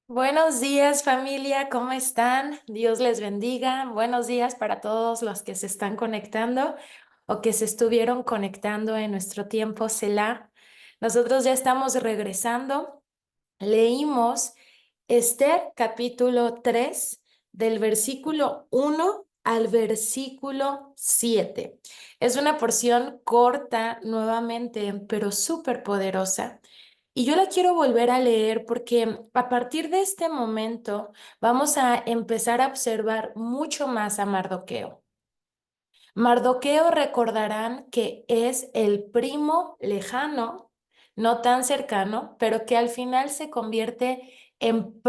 Buenos días familia, ¿cómo están? Dios les bendiga. Buenos días para todos los que se están conectando o que se estuvieron conectando en nuestro tiempo Selah. Nosotros ya estamos regresando. Leímos Esther capítulo 3 del versículo 1 al versículo 7. Es una porción corta nuevamente, pero súper poderosa. Y yo la quiero volver a leer porque a partir de este momento vamos a empezar a observar mucho más a Mardoqueo. Mardoqueo recordarán que es el primo lejano, no tan cercano, pero que al final se convierte en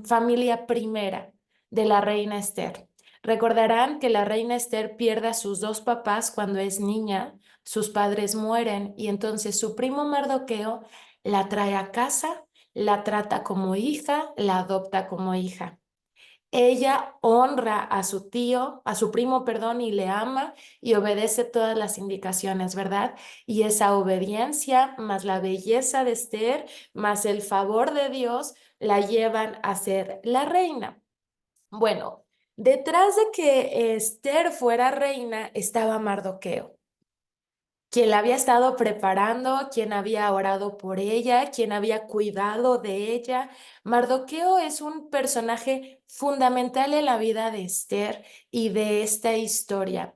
familia primera de la reina Esther. Recordarán que la reina Esther pierde a sus dos papás cuando es niña, sus padres mueren y entonces su primo Mardoqueo la trae a casa, la trata como hija, la adopta como hija. Ella honra a su tío, a su primo, perdón, y le ama y obedece todas las indicaciones, ¿verdad? Y esa obediencia, más la belleza de Esther, más el favor de Dios, la llevan a ser la reina. Bueno, detrás de que Esther fuera reina estaba Mardoqueo, quien la había estado preparando, quien había orado por ella, quien había cuidado de ella. Mardoqueo es un personaje fundamental en la vida de Esther y de esta historia.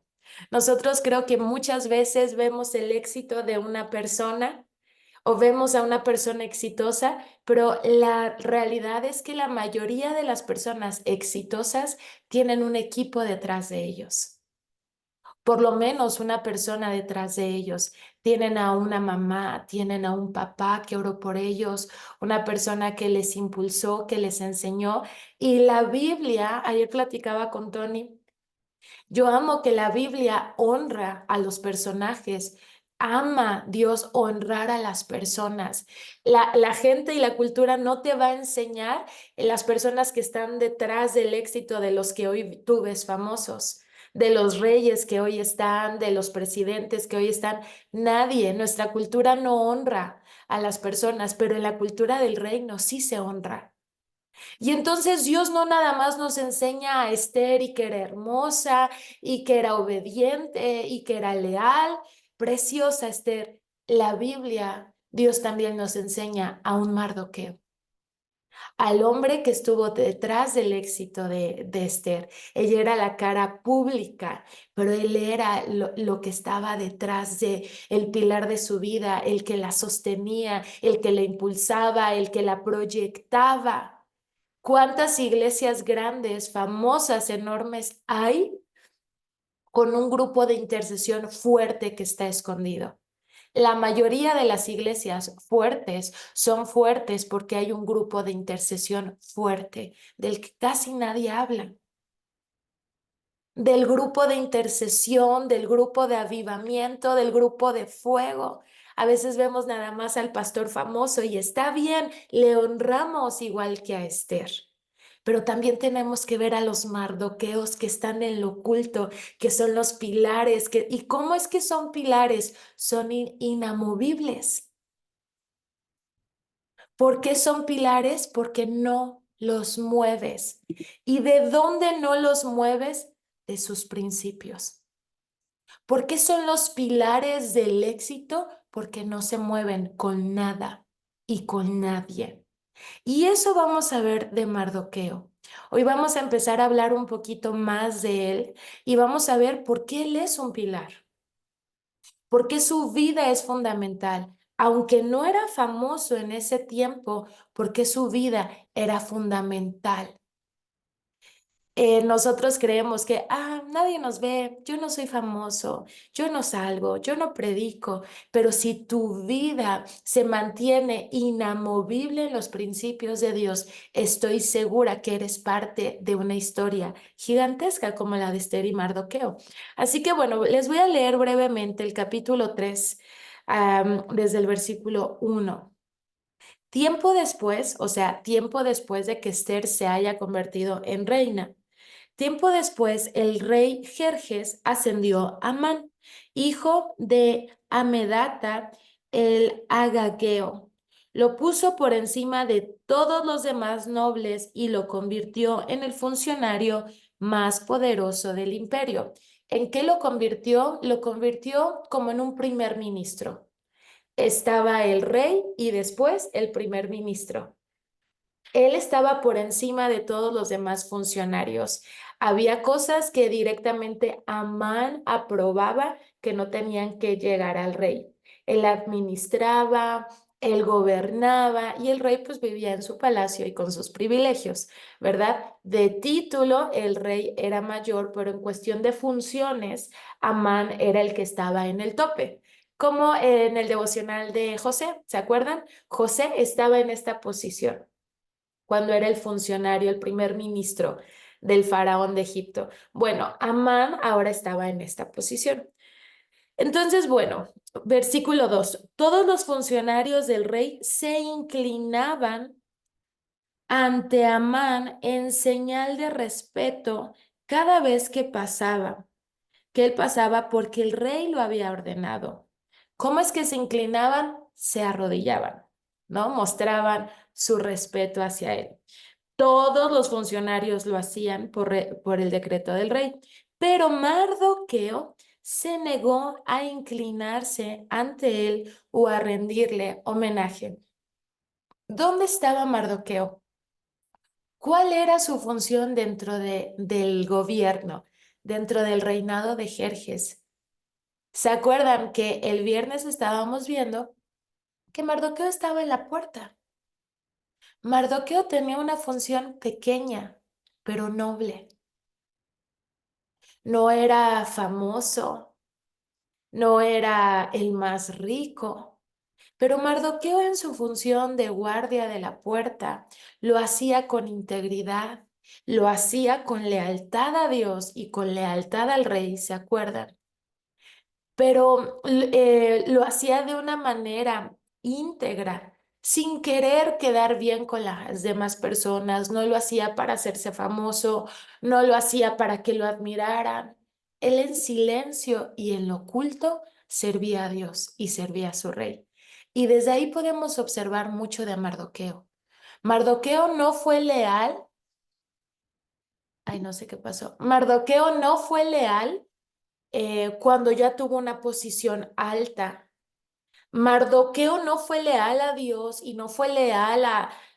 Nosotros creo que muchas veces vemos el éxito de una persona o vemos a una persona exitosa, pero la realidad es que la mayoría de las personas exitosas tienen un equipo detrás de ellos, por lo menos una persona detrás de ellos. Tienen a una mamá, tienen a un papá que oró por ellos, una persona que les impulsó, que les enseñó. Y la Biblia, ayer platicaba con Tony, yo amo que la Biblia honra a los personajes. Ama Dios honrar a las personas. La gente y la cultura no te va a enseñar las personas que están detrás del éxito de los que hoy tú ves famosos, de los reyes que hoy están, de los presidentes que hoy están. Nadie, nuestra cultura no honra a las personas, pero en la cultura del reino sí se honra. Y entonces Dios no nada más nos enseña a Esther y que era hermosa y que era obediente y que era leal, preciosa Esther. La Biblia, Dios también nos enseña a un Mardoqueo, al hombre que estuvo detrás del éxito de Esther. Ella era la cara pública, pero él era lo que estaba detrás de el pilar de su vida, el que la sostenía, el que la impulsaba, el que la proyectaba. ¿Cuántas iglesias grandes, famosas, enormes hay con un grupo de intercesión fuerte que está escondido? La mayoría de las iglesias fuertes son fuertes porque hay un grupo de intercesión fuerte del que casi nadie habla. Del grupo de intercesión, del grupo de avivamiento, del grupo de fuego. A veces vemos nada más al pastor famoso y está bien, le honramos igual que a Esther. Pero también tenemos que ver a los mardoqueos que están en lo oculto, que son los pilares. ¿Y cómo es que son pilares? Son inamovibles. ¿Por qué son pilares? Porque no los mueves. ¿Y de dónde no los mueves? De sus principios. ¿Por qué son los pilares del éxito? Porque no se mueven con nada y con nadie. Y eso vamos a ver de Mardoqueo. Hoy vamos a empezar a hablar un poquito más de él y vamos a ver por qué él es un pilar, por qué su vida es fundamental. Aunque no era famoso en ese tiempo, porque su vida era fundamental. Nosotros creemos que, nadie nos ve, yo no soy famoso, yo no salgo, yo no predico, pero si tu vida se mantiene inamovible en los principios de Dios, estoy segura que eres parte de una historia gigantesca como la de Esther y Mardoqueo. Así que bueno, les voy a leer brevemente el capítulo 3, desde el versículo 1. Tiempo después, o sea, tiempo después de que Esther se haya convertido en reina. Tiempo después, el rey Jerjes ascendió a Amán, hijo de Amedata el Agageo, Lo puso por encima de todos los demás nobles y lo convirtió en el funcionario más poderoso del imperio. ¿En qué lo convirtió? Lo convirtió como en un primer ministro. Estaba el rey y después el primer ministro. Él estaba por encima de todos los demás funcionarios. Había cosas que directamente Amán aprobaba que no tenían que llegar al rey. Él administraba, él gobernaba y el rey pues vivía en su palacio y con sus privilegios, ¿verdad? De título el rey era mayor, pero en cuestión de funciones, Amán era el que estaba en el tope. Como en el devocional de José, ¿se acuerdan? José estaba en esta posición cuando era el funcionario, el primer ministro del faraón de Egipto. Bueno, Amán ahora estaba en esta posición. Entonces, bueno, versículo 2. Todos los funcionarios del rey se inclinaban ante Amán en señal de respeto cada vez que él pasaba porque el rey lo había ordenado. ¿Cómo es que se inclinaban? Se arrodillaban, ¿no? Mostraban su respeto hacia él. Todos los funcionarios lo hacían por el decreto del rey, pero Mardoqueo se negó a inclinarse ante él o a rendirle homenaje. ¿Dónde estaba Mardoqueo? ¿Cuál era su función del gobierno, dentro del reinado de Jerjes? ¿Se acuerdan que el viernes estábamos viendo que Mardoqueo estaba en la puerta? Mardoqueo tenía una función pequeña, pero noble. No era famoso, no era el más rico, pero Mardoqueo en su función de guardia de la puerta lo hacía con integridad, lo hacía con lealtad a Dios y con lealtad al rey, ¿se acuerdan? Pero lo hacía de una manera íntegra, sin querer quedar bien con las demás personas, no lo hacía para hacerse famoso, no lo hacía para que lo admiraran. Él en silencio y en lo oculto servía a Dios y servía a su rey. Y desde ahí podemos observar mucho de Mardoqueo. Mardoqueo no fue leal, ay, no sé qué pasó. Mardoqueo no fue leal cuando ya tuvo una posición alta. Mardoqueo no fue leal a Dios y no fue leal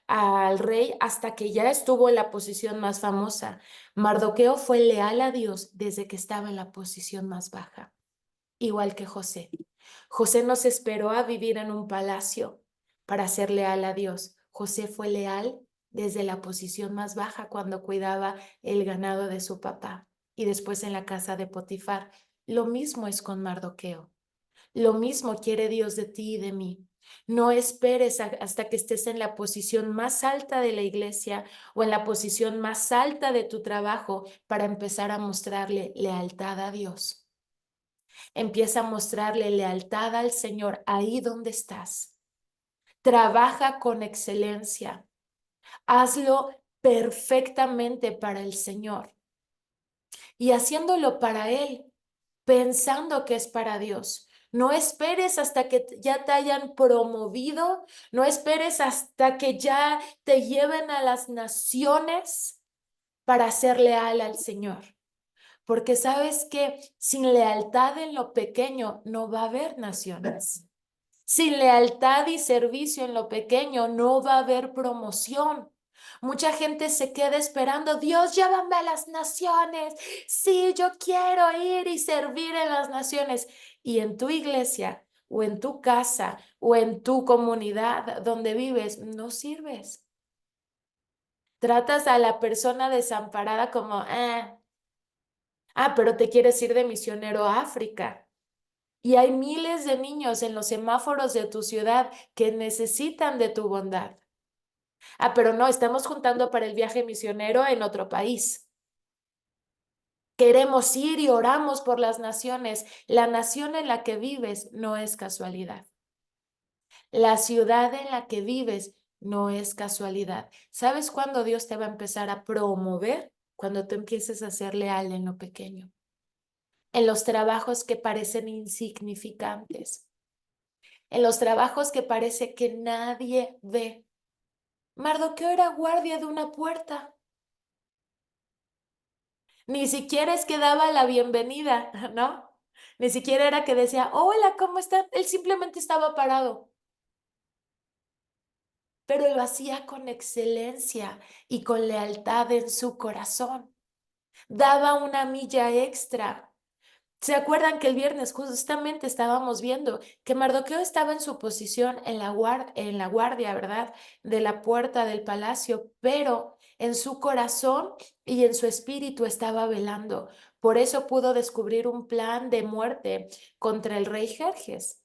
al rey hasta que ya estuvo en la posición más famosa. Mardoqueo fue leal a Dios desde que estaba en la posición más baja, igual que José. José no se esperó a vivir en un palacio para ser leal a Dios. José fue leal desde la posición más baja cuando cuidaba el ganado de su papá y después en la casa de Potifar. Lo mismo es con Mardoqueo. Lo mismo quiere Dios de ti y de mí. No esperes hasta que estés en la posición más alta de la iglesia o en la posición más alta de tu trabajo para empezar a mostrarle lealtad a Dios. Empieza a mostrarle lealtad al Señor ahí donde estás. Trabaja con excelencia. Hazlo perfectamente para el Señor y haciéndolo para Él, pensando que es para Dios. No esperes hasta que ya te hayan promovido, no esperes hasta que ya te lleven a las naciones para ser leal al Señor. Porque sabes que sin lealtad en lo pequeño no va a haber naciones. Sin lealtad y servicio en lo pequeño no va a haber promoción. Mucha gente se queda esperando, Dios, llévame a las naciones. Sí, yo quiero ir y servir en las naciones. Y en tu iglesia o en tu casa o en tu comunidad donde vives, no sirves. Tratas a la persona desamparada como, pero te quieres ir de misionero a África. Y hay miles de niños en los semáforos de tu ciudad que necesitan de tu bondad. Pero no, estamos juntando para el viaje misionero en otro país. Queremos ir y oramos por las naciones. La nación en la que vives no es casualidad. La ciudad en la que vives no es casualidad. ¿Sabes cuándo Dios te va a empezar a promover? Cuando tú empieces a ser leal en lo pequeño, en los trabajos que parecen insignificantes, en los trabajos que parece que nadie ve. Mardoqueo era guardia de una puerta. Ni siquiera es que daba la bienvenida, ¿no? Ni siquiera era que decía, hola, ¿cómo están? Él simplemente estaba parado, pero lo hacía con excelencia y con lealtad en su corazón. Daba una milla extra. ¿Se acuerdan que el viernes justamente estábamos viendo que Mardoqueo estaba en su posición en la guardia, ¿verdad? De la puerta del palacio, pero en su corazón y en su espíritu estaba velando. Por eso pudo descubrir un plan de muerte contra el rey Jerjes.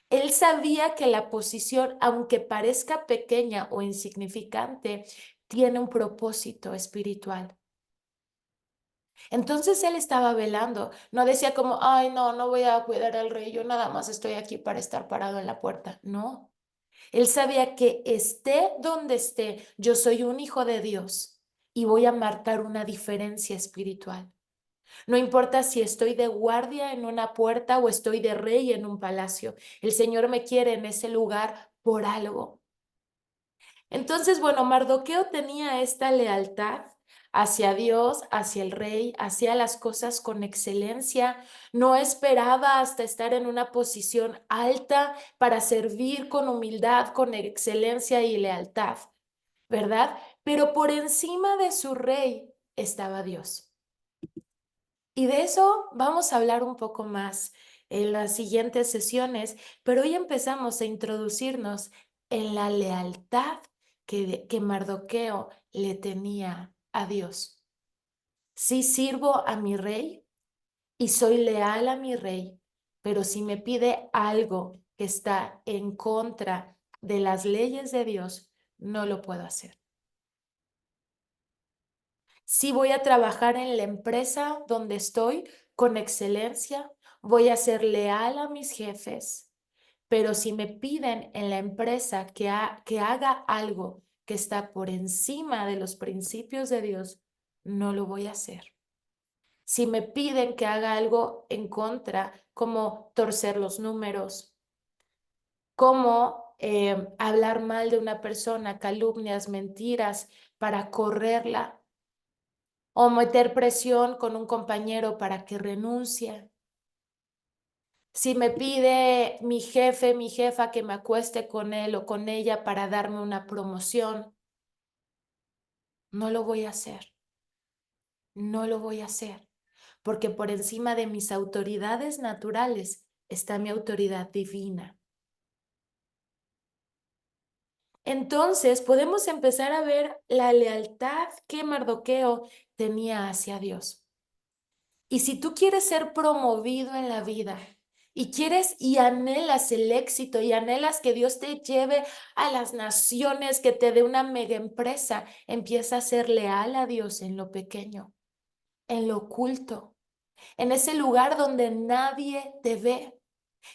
Él sabía que la posición, aunque parezca pequeña o insignificante, tiene un propósito espiritual. Entonces él estaba velando, no decía como, ay, no, no voy a cuidar al rey, yo nada más estoy aquí para estar parado en la puerta. No, él sabía que esté donde esté, yo soy un hijo de Dios y voy a marcar una diferencia espiritual. No importa si estoy de guardia en una puerta o estoy de rey en un palacio, el Señor me quiere en ese lugar por algo. Entonces, bueno, Mardoqueo tenía esta lealtad hacia Dios, hacia el rey, hacía las cosas con excelencia, no esperaba hasta estar en una posición alta para servir con humildad, con excelencia y lealtad, ¿verdad? Pero por encima de su rey estaba Dios. Y de eso vamos a hablar un poco más en las siguientes sesiones, pero hoy empezamos a introducirnos en la lealtad que Mardoqueo le tenía a Dios. Sí sirvo a mi rey y soy leal a mi rey, pero si me pide algo que está en contra de las leyes de Dios, no lo puedo hacer. Sí voy a trabajar en la empresa donde estoy con excelencia, voy a ser leal a mis jefes, pero si me piden en la empresa que haga algo que está por encima de los principios de Dios, no lo voy a hacer. Si me piden que haga algo en contra, como torcer los números, como hablar mal de una persona, calumnias, mentiras, para correrla, o meter presión con un compañero para que renuncie. Si me pide mi jefe, mi jefa que me acueste con él o con ella para darme una promoción, no lo voy a hacer. No lo voy a hacer, porque por encima de mis autoridades naturales está mi autoridad divina. Entonces podemos empezar a ver la lealtad que Mardoqueo tenía hacia Dios. Y si tú quieres ser promovido en la vida y quieres y anhelas el éxito y anhelas que Dios te lleve a las naciones, que te dé una mega empresa, empieza a ser leal a Dios en lo pequeño, en lo oculto, en ese lugar donde nadie te ve,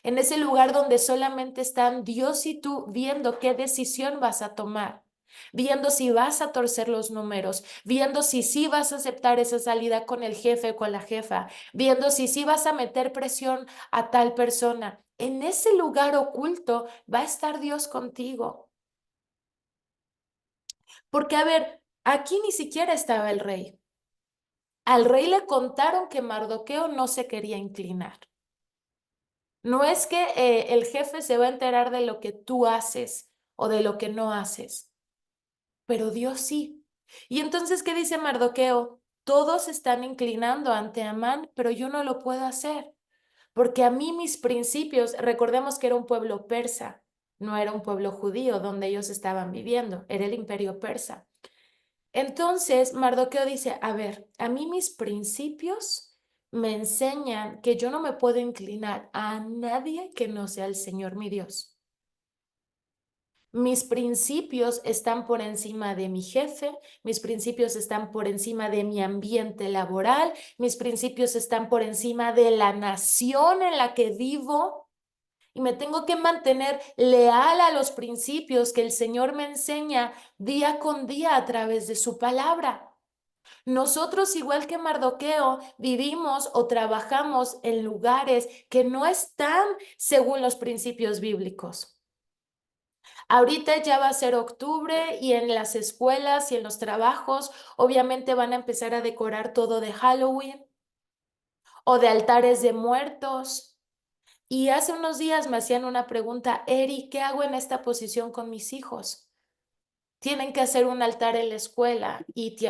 en ese lugar donde solamente están Dios y tú viendo qué decisión vas a tomar, viendo si vas a torcer los números, viendo si sí vas a aceptar esa salida con el jefe o con la jefa, viendo si sí vas a meter presión a tal persona. En ese lugar oculto va a estar Dios contigo. Porque, a ver, aquí ni siquiera estaba el rey. Al rey le contaron que Mardoqueo no se quería inclinar. No es que el jefe se va a enterar de lo que tú haces o de lo que no haces, pero Dios sí. Y entonces, ¿qué dice Mardoqueo? Todos están inclinando ante Amán, pero yo no lo puedo hacer, porque a mí mis principios, recordemos que era un pueblo persa, no era un pueblo judío donde ellos estaban viviendo, era el imperio persa. Entonces, Mardoqueo dice, a ver, a mí mis principios me enseñan que yo no me puedo inclinar a nadie que no sea el Señor mi Dios. Mis principios están por encima de mi jefe, mis principios están por encima de mi ambiente laboral, mis principios están por encima de la nación en la que vivo y me tengo que mantener leal a los principios que el Señor me enseña día con día a través de su palabra. Nosotros, igual que Mardoqueo, vivimos o trabajamos en lugares que no están según los principios bíblicos. Ahorita ya va a ser octubre y en las escuelas y en los trabajos obviamente van a empezar a decorar todo de Halloween o de altares de muertos. Y hace unos días me hacían una pregunta: Eri, ¿qué hago en esta posición con mis hijos? Tienen que hacer un altar en la escuela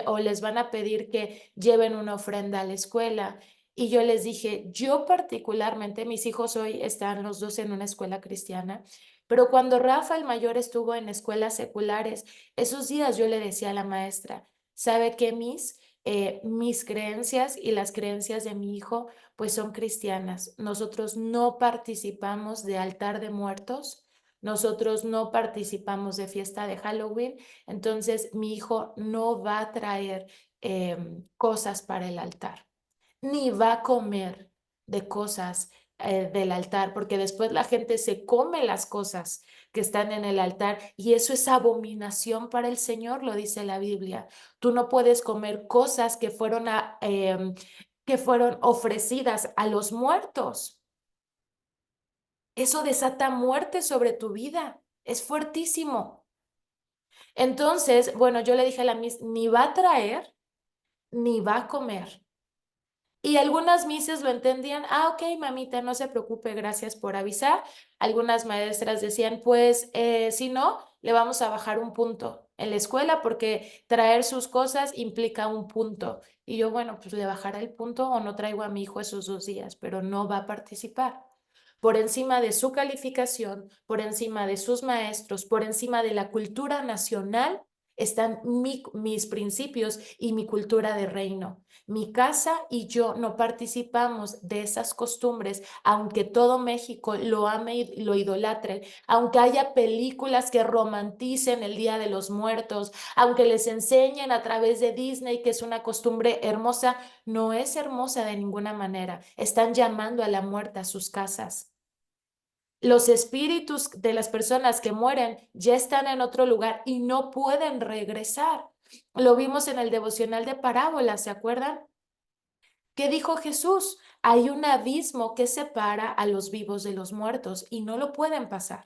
o les van a pedir que lleven una ofrenda a la escuela. Y yo les dije, yo particularmente, mis hijos hoy están los dos en una escuela cristiana, pero cuando Rafa el mayor estuvo en escuelas seculares, esos días yo le decía a la maestra, ¿sabe qué, mis creencias y las creencias de mi hijo pues son cristianas? Nosotros no participamos de altar de muertos. Nosotros no participamos de fiesta de Halloween, entonces mi hijo no va a traer cosas para el altar, ni va a comer de cosas del altar, porque después la gente se come las cosas que están en el altar y eso es abominación para el Señor, lo dice la Biblia. Tú no puedes comer cosas que fueron ofrecidas a los muertos. Eso desata muerte sobre tu vida. Es fuertísimo. Entonces, bueno, yo le dije a la Miss, ni va a traer, ni va a comer. Y algunas mises lo entendían, ok, mamita, no se preocupe, gracias por avisar. Algunas maestras decían, pues, si no, le vamos a bajar un punto en la escuela porque traer sus cosas implica un punto. Y yo, bueno, pues le bajará el punto o no traigo a mi hijo esos 2 días, pero no va a participar. Por encima de su calificación, por encima de sus maestros, por encima de la cultura nacional, están mis principios y mi cultura de reino. Mi casa y yo no participamos de esas costumbres, aunque todo México lo ame y lo idolatre, aunque haya películas que romanticen el Día de los Muertos, aunque les enseñen a través de Disney que es una costumbre hermosa, no es hermosa de ninguna manera. Están llamando a la muerte a sus casas. Los espíritus de las personas que mueren ya están en otro lugar y no pueden regresar. Lo vimos en el devocional de parábolas, ¿se acuerdan? ¿Qué dijo Jesús? Hay un abismo que separa a los vivos de los muertos y no lo pueden pasar.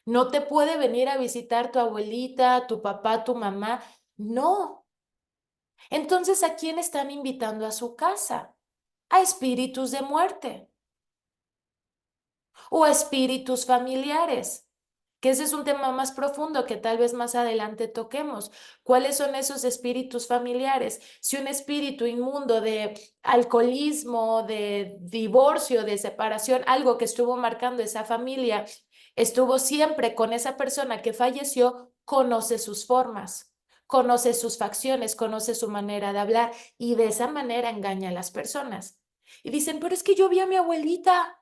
No te puede venir a visitar tu abuelita, tu papá, tu mamá. No. Entonces, ¿a quién están invitando a su casa? A espíritus de muerte o a espíritus familiares, que ese es un tema más profundo que tal vez más adelante toquemos. ¿Cuáles son esos espíritus familiares? Si un espíritu inmundo de alcoholismo, de divorcio, de separación, algo que estuvo marcando esa familia, estuvo siempre con esa persona que falleció, conoce sus formas, conoce sus facciones, conoce su manera de hablar y de esa manera engaña a las personas. Y dicen, pero es que yo vi a mi abuelita.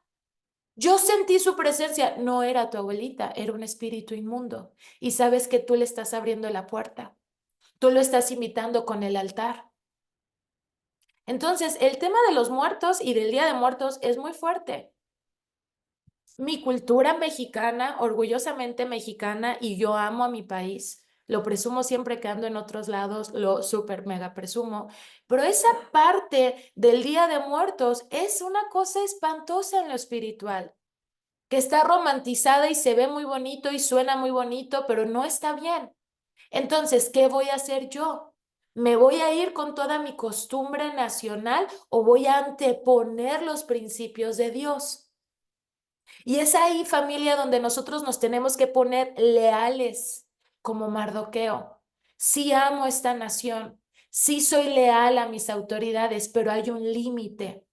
Yo sentí su presencia, no era tu abuelita, era un espíritu inmundo. Y sabes que tú le estás abriendo la puerta, tú lo estás invitando con el altar. Entonces, el tema de los muertos y del Día de Muertos es muy fuerte. Mi cultura mexicana, orgullosamente mexicana, y yo amo a mi país. Lo presumo siempre que ando en otros lados, lo súper mega presumo. Pero esa parte del Día de Muertos es una cosa espantosa en lo espiritual, que está romantizada y se ve muy bonito y suena muy bonito, pero no está bien. Entonces, ¿qué voy a hacer yo? ¿Me voy a ir con toda mi costumbre nacional o voy a anteponer los principios de Dios? Y es ahí, familia, donde nosotros nos tenemos que poner leales, como Mardoqueo. Sí amo esta nación, sí soy leal a mis autoridades, pero hay un límite.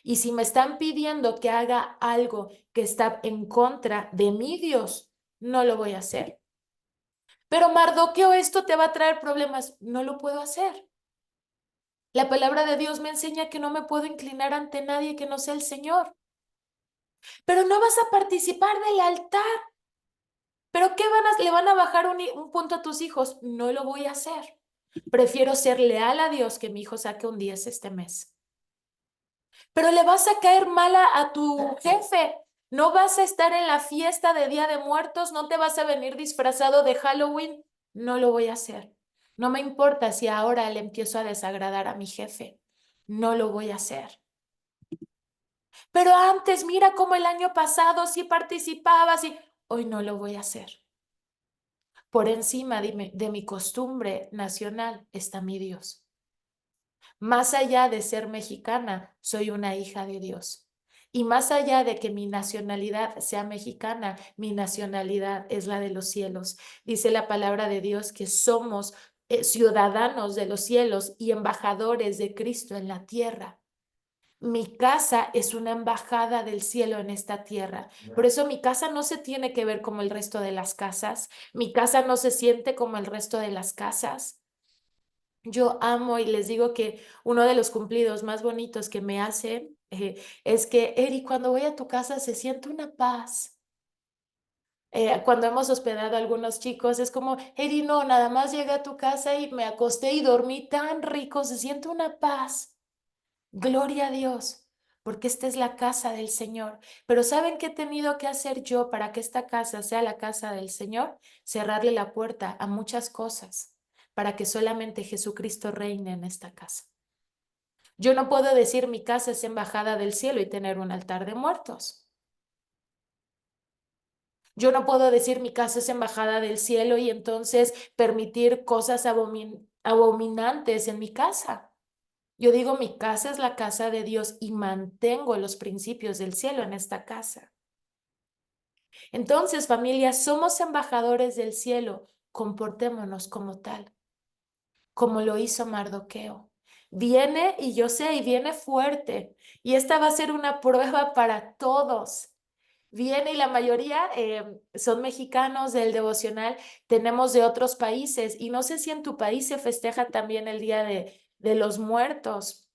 Y si me están pidiendo que haga algo que está en contra de mi Dios, no lo voy a hacer. Pero Mardoqueo, esto te va a traer problemas. No lo puedo hacer. La palabra de Dios me enseña que no me puedo inclinar ante nadie que no sea el Señor. Pero no vas a participar del altar. ¿Pero qué le van a bajar un punto a tus hijos? No lo voy a hacer. Prefiero ser leal a Dios que mi hijo saque un 10 este mes. Pero le vas a caer mala a tu jefe. No vas a estar en la fiesta de Día de Muertos, no te vas a venir disfrazado de Halloween. No lo voy a hacer. No me importa si ahora le empiezo a desagradar a mi jefe. No lo voy a hacer. Pero antes, mira cómo el año pasado sí participabas y hoy no lo voy a hacer. Por encima de mi costumbre nacional está mi Dios. Más allá de ser mexicana, soy una hija de Dios. Y más allá de que mi nacionalidad sea mexicana, mi nacionalidad es la de los cielos. Dice la palabra de Dios que somos ciudadanos de los cielos y embajadores de Cristo en la tierra. Mi casa es una embajada del cielo en esta tierra. Por eso mi casa no se tiene que ver como el resto de las casas. Mi casa no se siente como el resto de las casas. Yo amo y les digo que uno de los cumplidos más bonitos que me hacen es que, Eri, cuando voy a tu casa se siente una paz. Cuando hemos hospedado a algunos chicos, es como, Eri, no, nada más llegué a tu casa y me acosté y dormí tan rico, se siente una paz. Gloria a Dios, porque esta es la casa del Señor. Pero ¿saben qué he tenido que hacer yo para que esta casa sea la casa del Señor? Cerrarle la puerta a muchas cosas para que solamente Jesucristo reine en esta casa. Yo no puedo decir mi casa es embajada del cielo y tener un altar de muertos. Yo no puedo decir mi casa es embajada del cielo y entonces permitir cosas abominantes en mi casa. Yo digo, mi casa es la casa de Dios y mantengo los principios del cielo en esta casa. Entonces, familia, somos embajadores del cielo. Comportémonos como tal, como lo hizo Mardoqueo. Viene, y yo sé, y viene fuerte. Y esta va a ser una prueba para todos. Viene y la mayoría son mexicanos del devocional, tenemos de otros países. Y no sé si en tu país se festeja también el Día de los Muertos.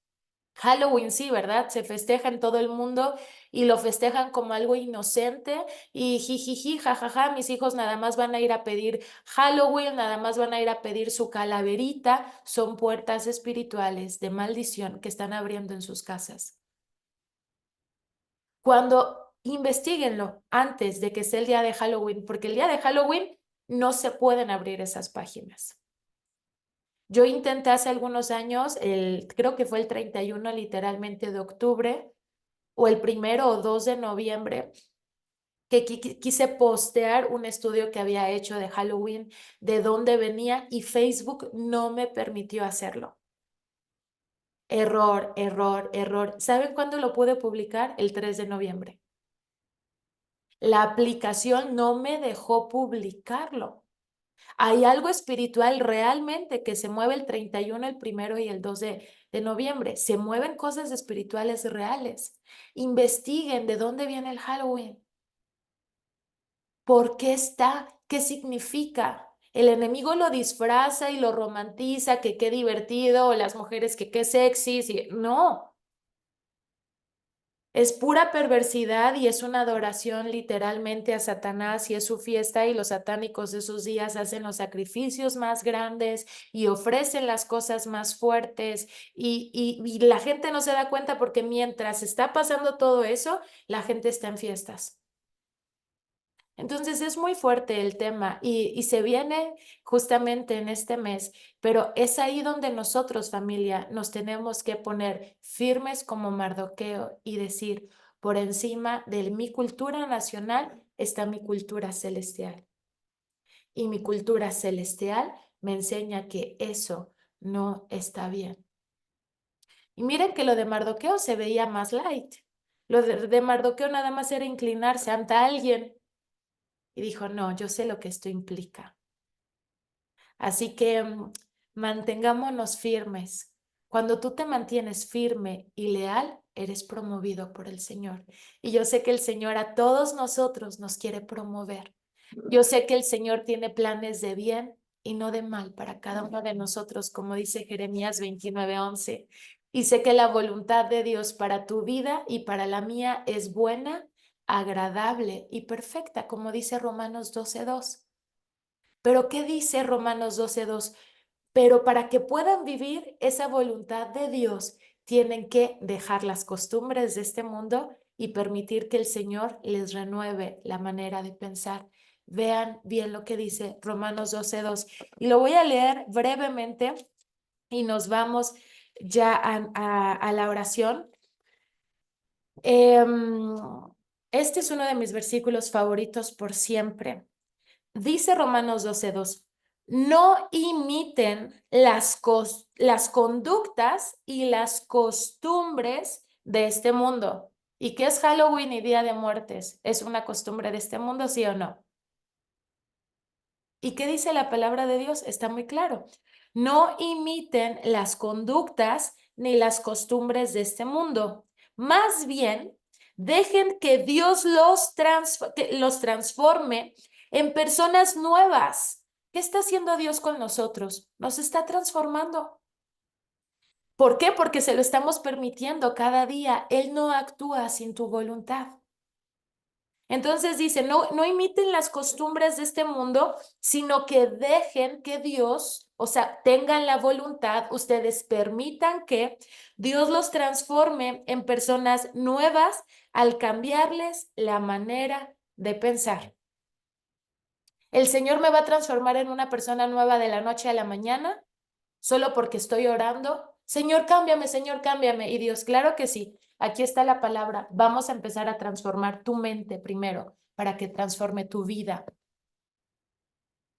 Halloween, sí, ¿verdad? Se festeja en todo el mundo y lo festejan como algo inocente y jijiji, jajaja, mis hijos nada más van a ir a pedir Halloween, nada más van a ir a pedir su calaverita. Son puertas espirituales de maldición que están abriendo en sus casas. Cuando investiguenlo antes de que sea el día de Halloween, porque el día de Halloween no se pueden abrir esas páginas. Yo intenté hace algunos años, creo que fue el 31 literalmente de octubre, o el 1 o 2 de noviembre, que quise postear un estudio que había hecho de Halloween, de dónde venía, y Facebook no me permitió hacerlo. Error, error, error. ¿Saben cuándo lo pude publicar? El 3 de noviembre. La aplicación no me dejó publicarlo. Hay algo espiritual realmente que se mueve el 31, el 1 y el 2 de noviembre. Se mueven cosas espirituales reales. Investiguen de dónde viene el Halloween. ¿Por qué está? ¿Qué significa? El enemigo lo disfraza y lo romantiza, que qué divertido, o las mujeres que qué sexys. No, es pura perversidad y es una adoración literalmente a Satanás y es su fiesta y los satánicos de esos días hacen los sacrificios más grandes y ofrecen las cosas más fuertes y la gente no se da cuenta porque mientras está pasando todo eso, la gente está en fiestas. Entonces es muy fuerte el tema y se viene justamente en este mes, pero es ahí donde nosotros, familia, nos tenemos que poner firmes como Mardoqueo y decir, por encima de mi cultura nacional está mi cultura celestial. Y mi cultura celestial me enseña que eso no está bien. Y miren que lo de Mardoqueo se veía más light. Lo de Mardoqueo nada más era inclinarse ante alguien. Y dijo, no, yo sé lo que esto implica. Así que mantengámonos firmes. Cuando tú te mantienes firme y leal, eres promovido por el Señor. Y yo sé que el Señor a todos nosotros nos quiere promover. Yo sé que el Señor tiene planes de bien y no de mal para cada uno de nosotros, como dice Jeremías 29:11. Y sé que la voluntad de Dios para tu vida y para la mía es buena, agradable y perfecta, como dice Romanos 12:2. Pero ¿qué dice Romanos 12:2? Pero para que puedan vivir esa voluntad de Dios, tienen que dejar las costumbres de este mundo y permitir que el Señor les renueve la manera de pensar. Vean bien lo que dice Romanos 12:2. Y lo voy a leer brevemente y nos vamos ya a la oración. Em, este es uno de mis versículos favoritos por siempre. Dice Romanos 12:2, no imiten las conductas y las costumbres de este mundo. ¿Y qué es Halloween y Día de Muertes? ¿Es una costumbre de este mundo, sí o no? ¿Y qué dice la palabra de Dios? Está muy claro. No imiten las conductas ni las costumbres de este mundo. Más bien, dejen que Dios que los transforme en personas nuevas. ¿Qué está haciendo Dios con nosotros? Nos está transformando. ¿Por qué? Porque se lo estamos permitiendo cada día. Él no actúa sin tu voluntad. Entonces dice, no imiten las costumbres de este mundo, sino que dejen que Dios, o sea, tengan la voluntad, ustedes permitan que Dios los transforme en personas nuevas al cambiarles la manera de pensar. ¿El Señor me va a transformar en una persona nueva de la noche a la mañana? Solo porque estoy orando. Señor, cámbiame. Y Dios, claro que sí. Aquí está la palabra. Vamos a empezar a transformar tu mente primero para que transforme tu vida.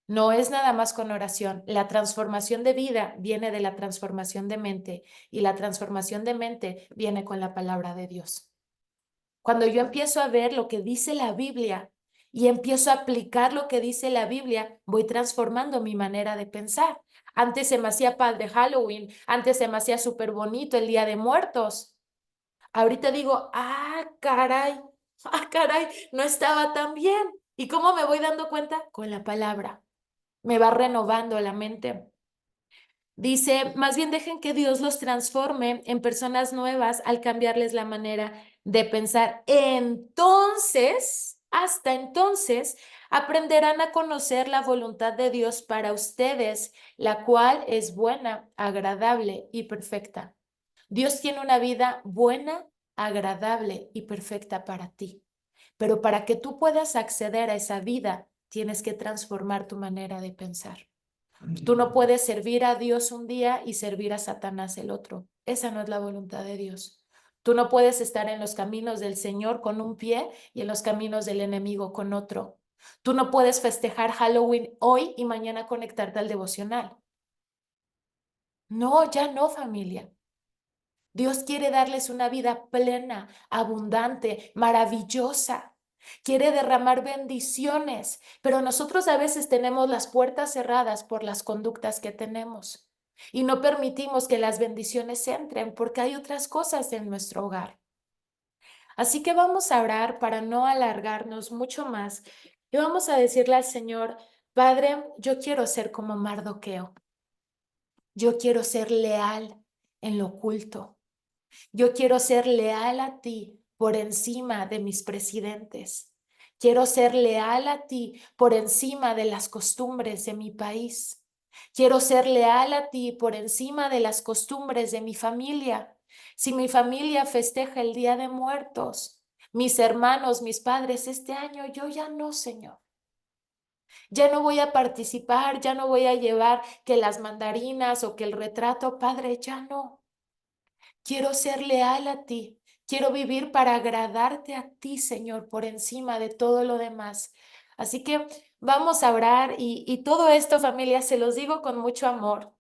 No es nada más con oración. La transformación de vida viene de la transformación de mente y la transformación de mente viene con la palabra de Dios. Cuando yo empiezo a ver lo que dice la Biblia y empiezo a aplicar lo que dice la Biblia, voy transformando mi manera de pensar. Antes se me hacía padre Halloween, antes se me hacía súper bonito el Día de Muertos. Ahorita digo, caray, no estaba tan bien. ¿Y cómo me voy dando cuenta? Con la palabra. Me va renovando la mente. Dice, más bien dejen que Dios los transforme en personas nuevas al cambiarles la manera de pensar. Entonces, hasta entonces, aprenderán a conocer la voluntad de Dios para ustedes, la cual es buena, agradable y perfecta. Dios tiene una vida buena, agradable y perfecta para ti. Pero para que tú puedas acceder a esa vida, tienes que transformar tu manera de pensar. Tú no puedes servir a Dios un día y servir a Satanás el otro. Esa no es la voluntad de Dios. Tú no puedes estar en los caminos del Señor con un pie y en los caminos del enemigo con otro. Tú no puedes festejar Halloween hoy y mañana conectarte al devocional. No, ya no, familia. Dios quiere darles una vida plena, abundante, maravillosa. Quiere derramar bendiciones, pero nosotros a veces tenemos las puertas cerradas por las conductas que tenemos y no permitimos que las bendiciones entren porque hay otras cosas en nuestro hogar. Así que vamos a orar para no alargarnos mucho más y vamos a decirle al Señor, Padre, yo quiero ser como Mardoqueo. Yo quiero ser leal en lo oculto. Yo quiero ser leal a ti por encima de mis presidentes. Quiero ser leal a ti por encima de las costumbres de mi país. Quiero ser leal a ti por encima de las costumbres de mi familia. Si mi familia festeja el Día de Muertos, mis hermanos, mis padres, este año yo ya no, Señor. Ya no voy a participar, ya no voy a llevar que las mandarinas o que el retrato, Padre, ya no. Quiero ser leal a ti. Quiero vivir para agradarte a ti, Señor, por encima de todo lo demás. Así que vamos a orar y todo esto, familia, se los digo con mucho amor.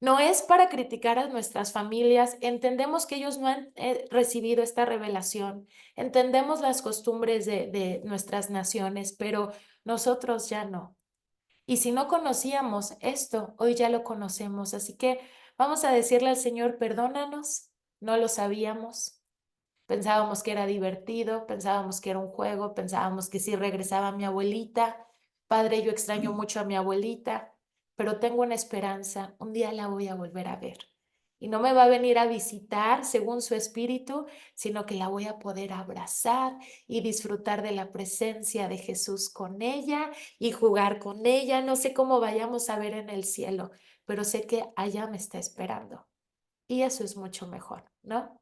No es para criticar a nuestras familias. Entendemos que ellos no han recibido esta revelación. Entendemos las costumbres de nuestras naciones, pero nosotros ya no. Y si no conocíamos esto, hoy ya lo conocemos. Así que vamos a decirle al Señor, perdónanos, no lo sabíamos. Pensábamos que era divertido, pensábamos que era un juego, pensábamos que sí regresaba mi abuelita. Padre, yo extraño mucho a mi abuelita, pero tengo una esperanza, un día la voy a volver a ver. Y no me va a venir a visitar según su espíritu, sino que la voy a poder abrazar y disfrutar de la presencia de Jesús con ella y jugar con ella. No sé cómo vayamos a ver en el cielo, pero sé que allá me está esperando. Y eso es mucho mejor, ¿no?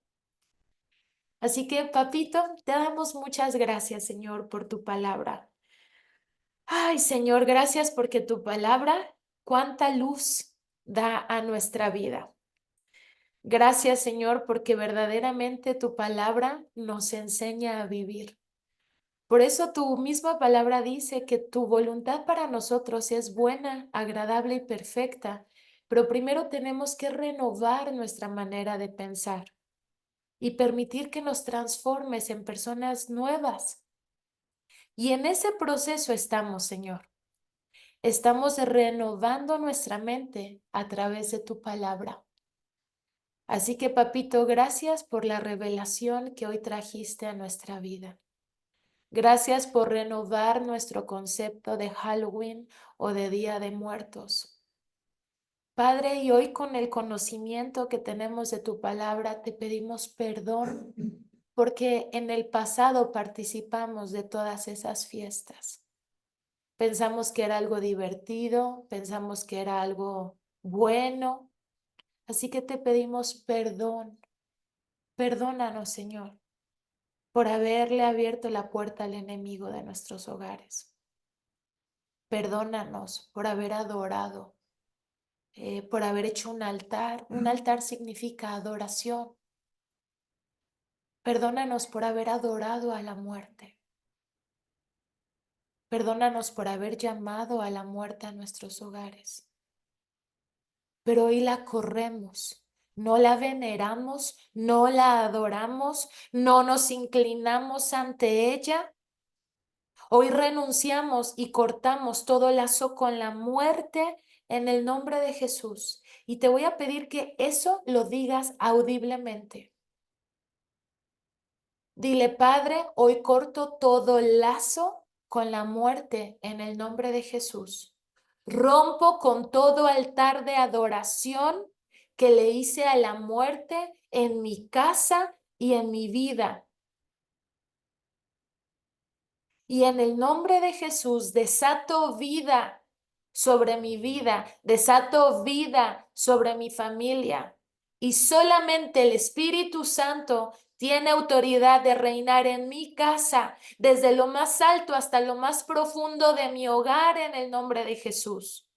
Así que, papito, te damos muchas gracias, Señor, por tu palabra. Ay, Señor, gracias porque tu palabra, cuánta luz da a nuestra vida. Gracias, Señor, porque verdaderamente tu palabra nos enseña a vivir. Por eso tu misma palabra dice que tu voluntad para nosotros es buena, agradable y perfecta, pero primero tenemos que renovar nuestra manera de pensar y permitir que nos transformes en personas nuevas. Y en ese proceso estamos, Señor. Estamos renovando nuestra mente a través de tu palabra. Así que, papito, gracias por la revelación que hoy trajiste a nuestra vida. Gracias por renovar nuestro concepto de Halloween o de Día de Muertos. Padre, y hoy con el conocimiento que tenemos de tu palabra, te pedimos perdón porque en el pasado participamos de todas esas fiestas. Pensamos que era algo divertido, pensamos que era algo bueno, así que te pedimos perdón. Perdónanos, Señor, por haberle abierto la puerta al enemigo de nuestros hogares. Perdónanos por haber adorado, por haber hecho un altar. Un altar significa adoración. Perdónanos por haber adorado a la muerte. Perdónanos por haber llamado a la muerte a nuestros hogares. Pero hoy la corremos, no la veneramos, no la adoramos, no nos inclinamos ante ella. Hoy renunciamos y cortamos todo lazo con la muerte en el nombre de Jesús. Y te voy a pedir que eso lo digas audiblemente. Dile, Padre, hoy corto todo lazo con la muerte en el nombre de Jesús. Rompo con todo altar de adoración que le hice a la muerte en mi casa y en mi vida. Y en el nombre de Jesús desato vida sobre mi vida, desato vida sobre mi familia. Y solamente el Espíritu Santo tiene autoridad de reinar en mi casa, desde lo más alto hasta lo más profundo de mi hogar, en el nombre de Jesús.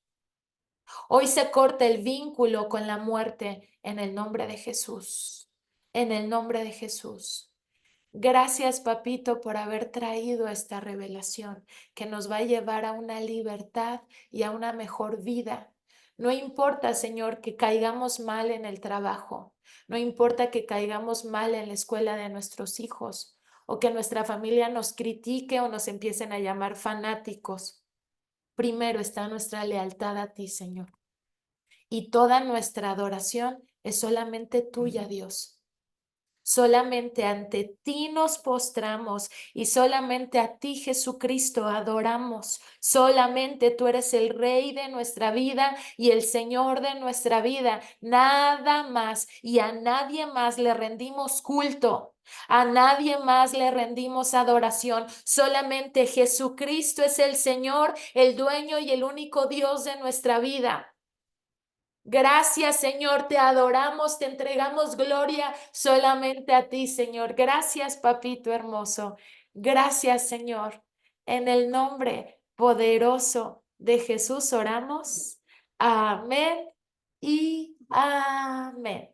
Hoy se corta el vínculo con la muerte en el nombre de Jesús. En el nombre de Jesús. Gracias, papito, por haber traído esta revelación que nos va a llevar a una libertad y a una mejor vida. No importa, Señor, que caigamos mal en el trabajo. No importa que caigamos mal en la escuela de nuestros hijos o que nuestra familia nos critique o nos empiecen a llamar fanáticos. Primero está nuestra lealtad a ti, Señor. Y toda nuestra adoración es solamente tuya, Dios. Solamente ante ti nos postramos y solamente a ti, Jesucristo, adoramos. Solamente tú eres el Rey de nuestra vida y el Señor de nuestra vida. Nada más y a nadie más le rendimos culto. A nadie más le rendimos adoración. Solamente Jesucristo es el Señor, el dueño y el único Dios de nuestra vida. Gracias, Señor, te adoramos, te entregamos gloria solamente a ti, Señor. Gracias, papito hermoso. Gracias, Señor. En el nombre poderoso de Jesús oramos. Amén y amén.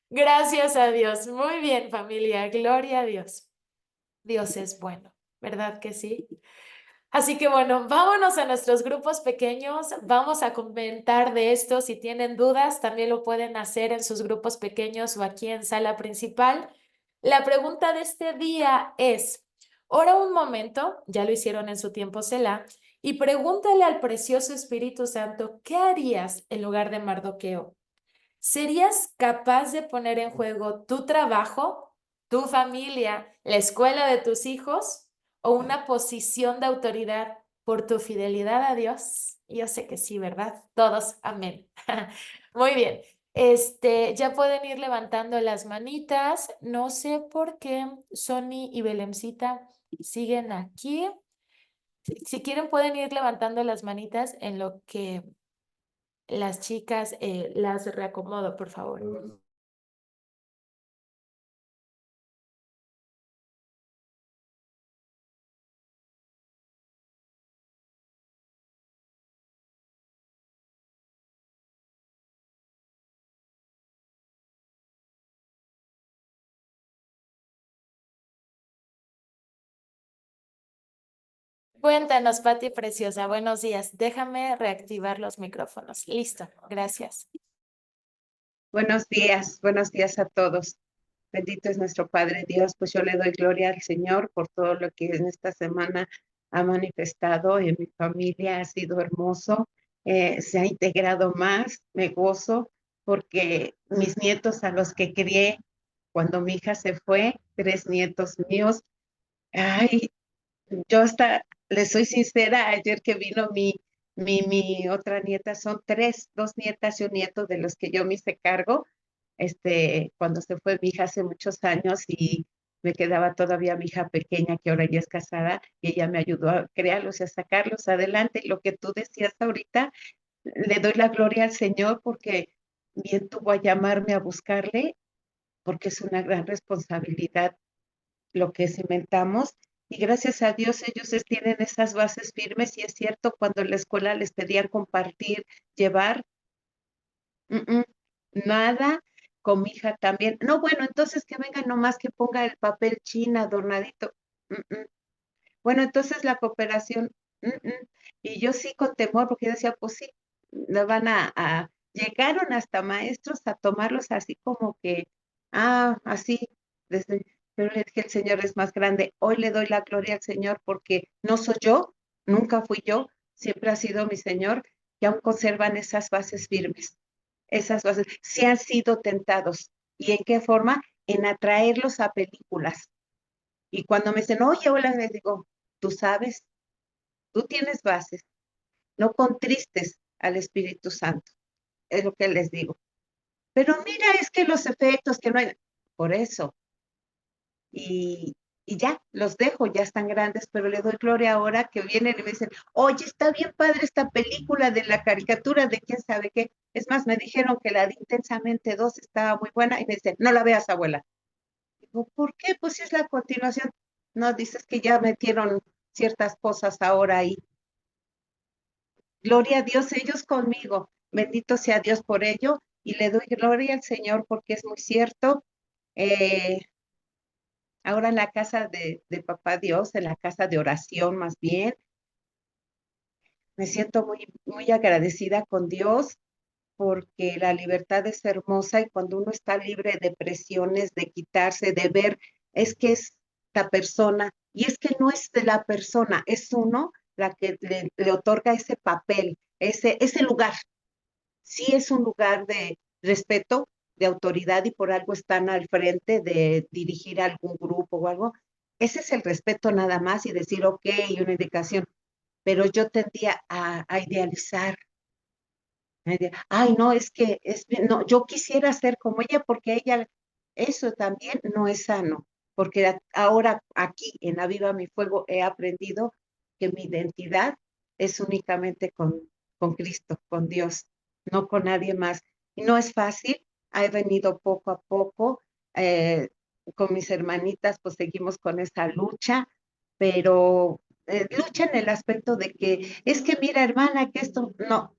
Gracias a Dios. Muy bien, familia. Gloria a Dios. Dios es bueno, ¿verdad que sí? Así que bueno, vámonos a nuestros grupos pequeños. Vamos a comentar de esto. Si tienen dudas, también lo pueden hacer en sus grupos pequeños o aquí en sala principal. La pregunta de este día es, ora un momento, ya lo hicieron en su tiempo Selah, y pregúntale al precioso Espíritu Santo, ¿qué harías en lugar de Mardoqueo? ¿Serías capaz de poner en juego tu trabajo, tu familia, la escuela de tus hijos o una posición de autoridad por tu fidelidad a Dios? Yo sé que sí, ¿verdad? Todos, amén. Muy bien. Ya pueden ir levantando las manitas. No sé por qué Sony y Belemcita siguen aquí. Si quieren, pueden ir levantando las manitas en lo que las chicas las reacomodo, por favor. Cuéntanos, Pati Preciosa, buenos días. Déjame reactivar los micrófonos. Listo, gracias. Buenos días a todos. Bendito es nuestro Padre Dios, pues yo le doy gloria al Señor por todo lo que en esta semana ha manifestado en mi familia, ha sido hermoso, se ha integrado más, me gozo porque mis nietos a los que crié cuando mi hija se fue, 3 nietos míos, ay, yo hasta, les soy sincera, ayer que vino mi otra nieta, son tres, 2 nietas y un nieto de los que yo me hice cargo, cuando se fue mi hija hace muchos años y me quedaba todavía mi hija pequeña, que ahora ya es casada, y ella me ayudó a crearlos y a sacarlos adelante. Y lo que tú decías ahorita, le doy la gloria al Señor porque bien tuvo a llamarme a buscarle, porque es una gran responsabilidad lo que cimentamos y gracias a Dios ellos tienen esas bases firmes y es cierto, cuando en la escuela les pedían compartir, llevar, mm, mm, nada, con mi hija también. No, bueno, entonces que venga nomás que ponga el papel china adornadito. mm, mm. Bueno, entonces la cooperación, mm, mm. Y yo sí con temor, porque yo decía, pues sí, no van llegaron hasta maestros a tomarlos así como que, así, desde, pero le dije, el Señor es más grande. Hoy le doy la gloria al Señor porque no soy yo, nunca fui yo, siempre ha sido mi Señor, que aún conservan esas bases firmes, esas bases, si han sido tentados. ¿Y en qué forma? En atraerlos a películas. Y cuando me dicen, oye, hola, les digo, tú sabes, tú tienes bases, no contristes al Espíritu Santo, es lo que les digo. Pero mira, es que los efectos que no hay, por eso, y, y ya, los dejo, ya están grandes, pero le doy gloria ahora que vienen y me dicen, oye, está bien padre esta película de la caricatura de quién sabe qué. Es más, me dijeron que la de Intensamente 2 estaba muy buena y me dicen, no la veas, abuela. Digo, ¿por qué? Pues si es la continuación. No, dices que ya metieron ciertas cosas ahora ahí. Gloria a Dios, ellos conmigo. Bendito sea Dios por ello. Y le doy gloria al Señor porque es muy cierto. Eh, Ahora en la casa de Papá Dios, en la casa de oración más bien, me siento muy, muy agradecida con Dios porque la libertad es hermosa y cuando uno está libre de presiones, de quitarse, de ver, es que es la persona, y es que no es de la persona, es uno la que le otorga ese papel, ese lugar. Sí es un lugar de respeto, de autoridad y por algo están al frente de dirigir algún grupo o algo. Ese es el respeto nada más y decir, ok, y una indicación, pero yo tendía a idealizar. Ay, no, es que no, yo quisiera ser como ella porque ella, eso también no es sano, porque ahora aquí en Aviva Mi Fuego he aprendido que mi identidad es únicamente con Cristo, con Dios, no con nadie más. Y no es fácil, he venido poco a poco, con mis hermanitas, pues seguimos con esa lucha, pero lucha en el aspecto de que es que mira, hermana, que esto, no,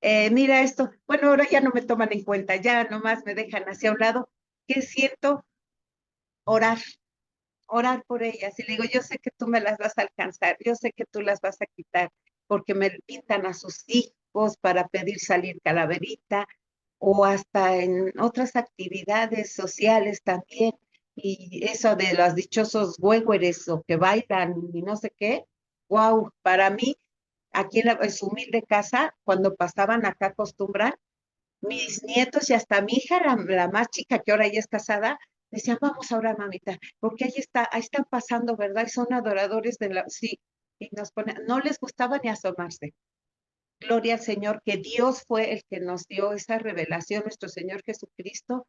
mira esto, bueno, ahora ya no me toman en cuenta, ya nomás me dejan hacia un lado. ¿Qué siento? Orar, orar por ellas. Y le digo, yo sé que tú me las vas a alcanzar, yo sé que tú las vas a quitar, porque me pintan a sus hijos para pedir salir calaverita, o hasta en otras actividades sociales también. Y eso de los dichosos güeyes o que bailan y no sé qué, wow, para mí, aquí en su humilde casa, cuando pasaban acá acostumbran, mis nietos y hasta mi hija, la más chica, que ahora ya es casada, decían, vamos a orar, mamita, porque ahí están pasando, ¿verdad? Y son adoradores de la, sí, y nos ponen, no les gustaba ni asomarse. Gloria al Señor, que Dios fue el que nos dio esa revelación, nuestro Señor Jesucristo,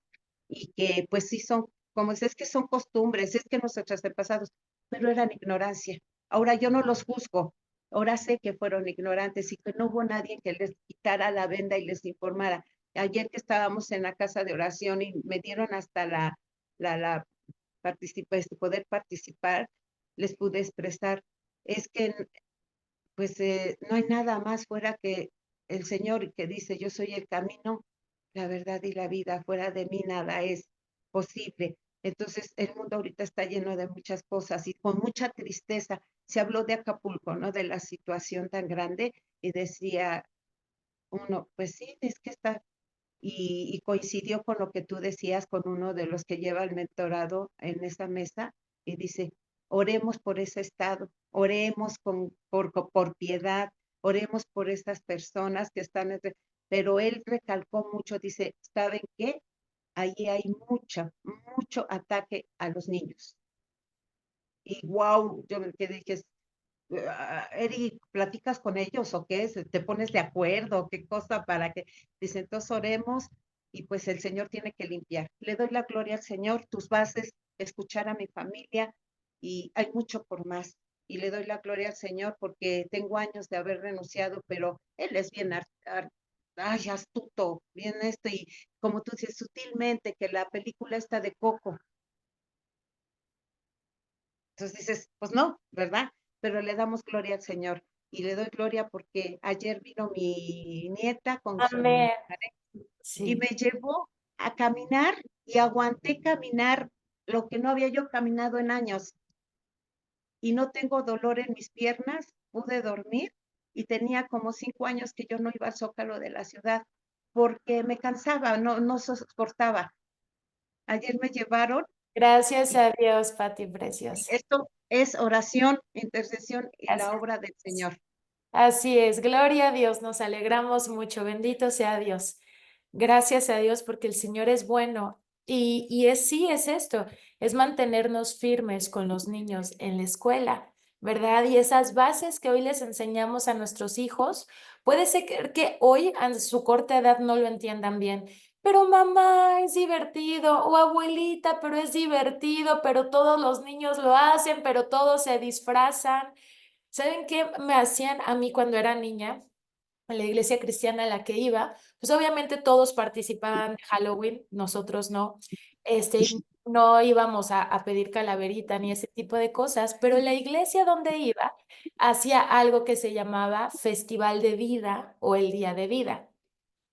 y que pues sí son, como es que son costumbres, es que nuestros antepasados, pero eran ignorancia. Ahora yo no los juzgo, ahora sé que fueron ignorantes y que no hubo nadie que les quitara la venda y les informara. Ayer que estábamos en la casa de oración y me dieron hasta la poder participar, les pude expresar, es que pues no hay nada más fuera que el Señor que dice, yo soy el camino, la verdad y la vida, fuera de mí nada es posible. Entonces el mundo ahorita está lleno de muchas cosas y con mucha tristeza. se habló de Acapulco, ¿no? De la situación tan grande y decía uno, pues sí, es que está, y coincidió con lo que tú decías con uno de los que lleva el mentorado en esa mesa y dice, oremos por ese estado, oremos por piedad, oremos por esas personas que están, pero él recalcó mucho, dice, ¿saben qué? Ahí hay mucho ataque a los niños. Y wow, yo me quedé, dije, Eri, ¿platicas con ellos o qué? ¿Te pones de acuerdo? ¿Qué cosa para que? Dice, entonces oremos y pues el Señor tiene que limpiar. Le doy la gloria al Señor, tus bases, escuchar a mi familia y hay mucho por más. Y le doy la gloria al Señor porque tengo años de haber renunciado, pero Él es bien ay, astuto, bien esto y como tú dices, sutilmente que la película está de Coco. Entonces dices, pues no, ¿verdad? Pero le damos gloria al Señor. Y le doy gloria porque ayer vino mi nieta con su Amén. pareja y Sí. me llevó a caminar y aguanté caminar lo que no había yo caminado en años. Y no tengo dolor en mis piernas, pude dormir y tenía como 5 años que yo no iba al Zócalo de la ciudad porque me cansaba, no soportaba. Ayer me llevaron Gracias y a Dios, Pati Preciosa. esto es oración, intercesión y la Gracias. obra del Señor. Así es, gloria a Dios, nos alegramos mucho, bendito sea Dios. Gracias a Dios porque el Señor es bueno y sí, es esto, es mantenernos firmes con los niños en la escuela, ¿verdad? Y esas bases que hoy les enseñamos a nuestros hijos, puede ser que hoy a su corta edad no lo entiendan bien, pero mamá, es divertido, o abuelita, pero es divertido, pero todos los niños lo hacen, pero todos se disfrazan. ¿Saben qué me hacían a mí cuando era niña? En la iglesia cristiana a la que iba, pues obviamente todos participaban de Halloween, nosotros no. No íbamos a pedir calaverita ni ese tipo de cosas, pero la iglesia donde iba hacía algo que se llamaba Festival de Vida o el Día de Vida,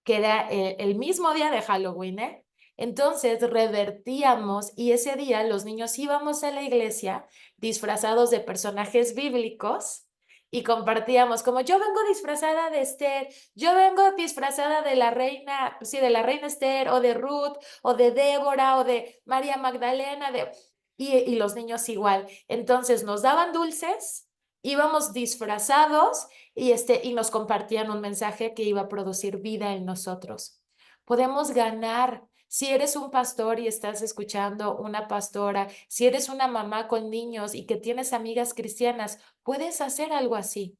que era el mismo día de Halloween, ¿eh? Entonces revertíamos y ese día los niños íbamos a la iglesia disfrazados de personajes bíblicos y compartíamos como yo vengo disfrazada de Esther, yo vengo disfrazada de la reina, sí, de la reina Esther o de Ruth o de Débora o de María Magdalena y los niños igual. Entonces nos daban dulces, íbamos disfrazados y nos compartían un mensaje que iba a producir vida en nosotros. Podemos ganar. Si eres un pastor y estás escuchando una pastora, si eres una mamá con niños y que tienes amigas cristianas, puedes hacer algo así.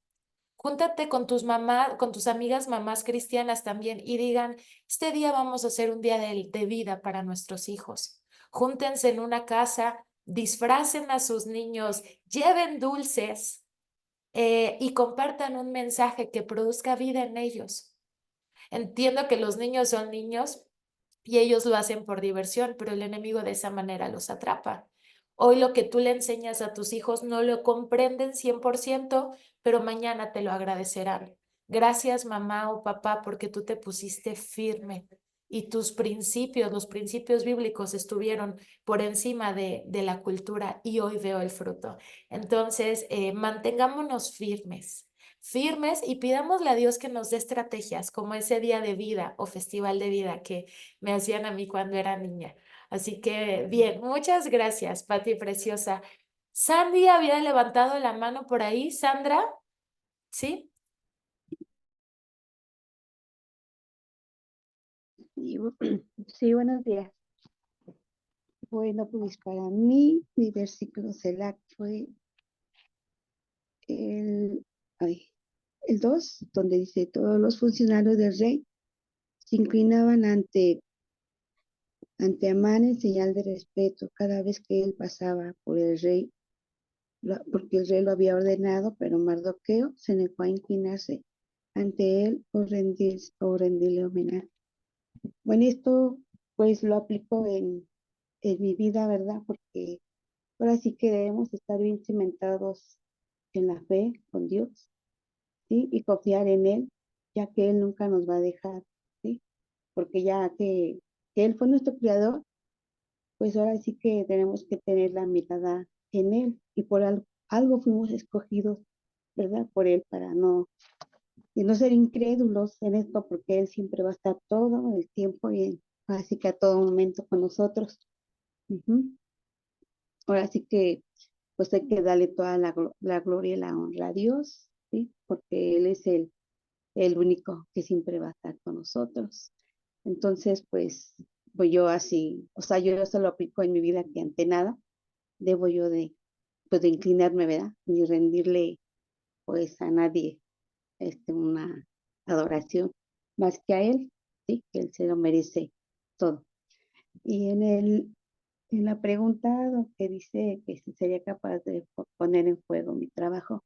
Júntate con tus mamás, con tus amigas mamás cristianas también y digan, este día vamos a hacer un día de vida para nuestros hijos. Júntense en una casa, disfracen a sus niños, lleven dulces y compartan un mensaje que produzca vida en ellos. Entiendo que los niños son niños y ellos lo hacen por diversión, pero el enemigo de esa manera los atrapa. Hoy lo que tú le enseñas a tus hijos no lo comprenden 100%, pero mañana te lo agradecerán. Gracias, mamá o papá, porque tú te pusiste firme y tus principios, los principios bíblicos estuvieron por encima de la cultura y hoy veo el fruto. Entonces, mantengámonos firmes y pidámosle a Dios que nos dé estrategias como ese día de vida o festival de vida que me hacían a mí cuando era niña. Así que bien, muchas gracias, Pati Preciosa. Sandy había levantado la mano por ahí, Sandra, ¿sí? Sí, sí, buenos días. Bueno, pues para mí, mi versículo Selah fue el, ay, el 2, donde dice, todos los funcionarios del rey se inclinaban ante Amán en señal de respeto cada vez que él pasaba por el rey, porque el rey lo había ordenado, pero Mardoqueo se negó a inclinarse ante él o rendirle homenaje. Bueno, esto pues lo aplico en mi vida, ¿verdad? Porque ahora sí que debemos estar bien cimentados en la fe con Dios, ¿sí? Y confiar en Él, ya que Él nunca nos va a dejar, ¿sí? Porque ya que Él fue nuestro creador, pues ahora sí que tenemos que tener la mirada en Él. Y algo fuimos escogidos, ¿verdad? Por Él para y no ser incrédulos en esto, porque Él siempre va a estar todo el tiempo y así que a todo momento con nosotros. Ujú. Ahora sí que pues hay que darle toda la gloria y la honra a Dios, ¿sí? Porque Él es el único que siempre va a estar con nosotros. Entonces, pues yo así, o sea, yo eso lo aplico en mi vida que ante nada debo yo pues de inclinarme, ¿verdad? Ni rendirle pues a nadie una adoración más que a Él, ¿sí? Que Él se lo merece todo. Y en la pregunta que dice que si sería capaz de poner en juego mi trabajo,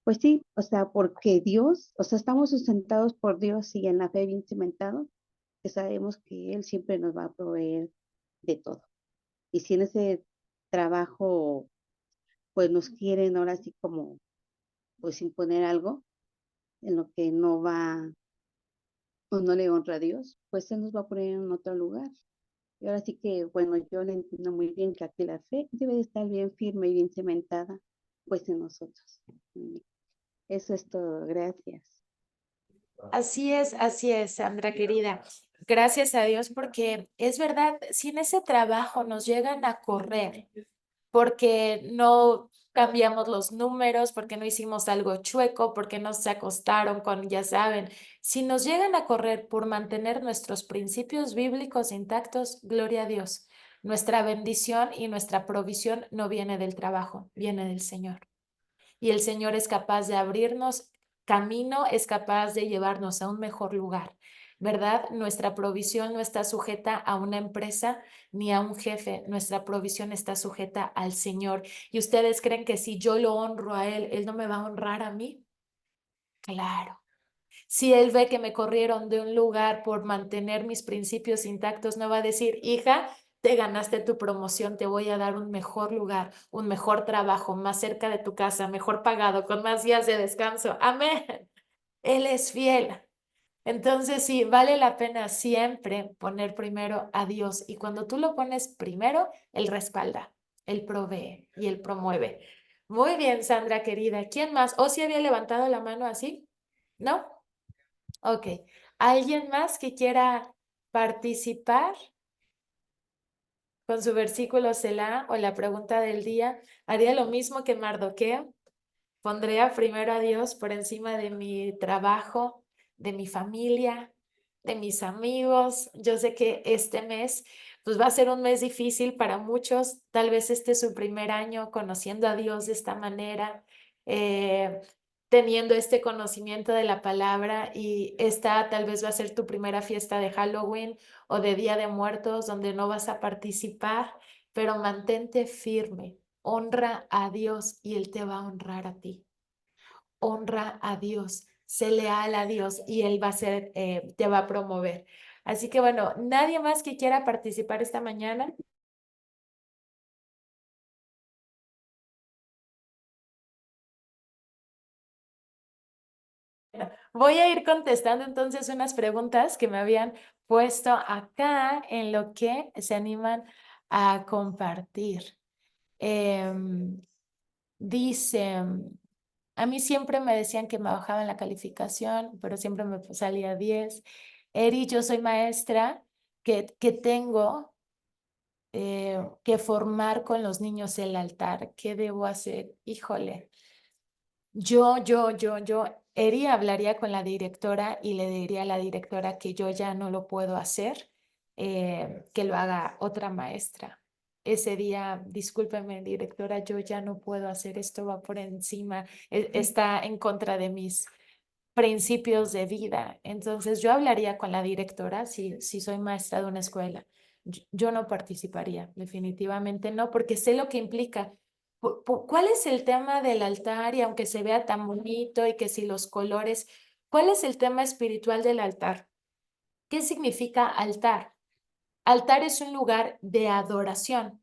pues sí, o sea, porque Dios, o sea, estamos sustentados por Dios y en la fe bien cimentados, que sabemos que Él siempre nos va a proveer de todo. Y si en ese trabajo, pues nos quieren ahora sí como, pues imponer algo en lo que no va o no le honra a Dios, pues Él nos va a poner en otro lugar. Y ahora sí que, bueno, yo le entiendo muy bien que aquí la fe debe de estar bien firme y bien cementada, pues en nosotros. Eso es todo, gracias. Así es, Sandra querida. Gracias a Dios porque es verdad, si en ese trabajo nos llegan a correr, porque no cambiamos los números, porque no hicimos algo chueco, porque no se acostaron con, ya saben, si nos llegan a correr por mantener nuestros principios bíblicos intactos, gloria a Dios. Nuestra bendición y nuestra provisión no viene del trabajo, viene del Señor. Y el Señor es capaz de abrirnos camino, es capaz de llevarnos a un mejor lugar, ¿verdad? Nuestra provisión no está sujeta a una empresa ni a un jefe, nuestra provisión está sujeta al Señor. ¿Y ustedes creen que si yo lo honro a Él, Él no me va a honrar a mí? Claro. Si Él ve que me corrieron de un lugar por mantener mis principios intactos, no va a decir, hija, te ganaste tu promoción, te voy a dar un mejor lugar, un mejor trabajo, más cerca de tu casa, mejor pagado, con más días de descanso. Amén. Él es fiel. Entonces, sí, vale la pena siempre poner primero a Dios. Y cuando tú lo pones primero, Él respalda, Él provee y Él promueve. Muy bien, Sandra querida. ¿Quién más? ¿O si había levantado la mano así? ¿No? Ok. ¿Alguien más que quiera participar con su versículo Selah o la pregunta del día? Haría lo mismo que Mardoqueo. Pondría primero a Dios por encima de mi trabajo, de mi familia, de mis amigos. Yo sé que este mes pues va a ser un mes difícil para muchos. Tal vez este es su primer año conociendo a Dios de esta manera, eh, teniendo este conocimiento de la palabra y esta tal vez va a ser tu primera fiesta de Halloween o de Día de Muertos donde no vas a participar, pero mantente firme. Honra a Dios y Él te va a honrar a ti. Honra a Dios, sé leal a Dios y Él va a ser, te va a promover. Así que bueno, nadie más que quiera participar esta mañana. Voy a ir contestando entonces unas preguntas que me habían puesto acá en lo que se animan a compartir. Dice, a mí siempre me decían que me bajaban la calificación, pero siempre me salía 10. Eri, yo soy maestra que tengo que formar con los niños el altar. ¿Qué debo hacer? Híjole. Yo, Eri hablaría con la directora y le diría a la directora que yo ya no lo puedo hacer, que lo haga otra maestra. Ese día, discúlpeme, directora, yo ya no puedo hacer esto, va por encima, está en contra de mis principios de vida. Entonces, yo hablaría con la directora si soy maestra de una escuela. Yo no participaría, definitivamente no, porque sé lo que implica. ¿Cuál es el tema del altar? Y aunque se vea tan bonito y que si los colores, ¿cuál es el tema espiritual del altar? ¿Qué significa altar? Altar es un lugar de adoración.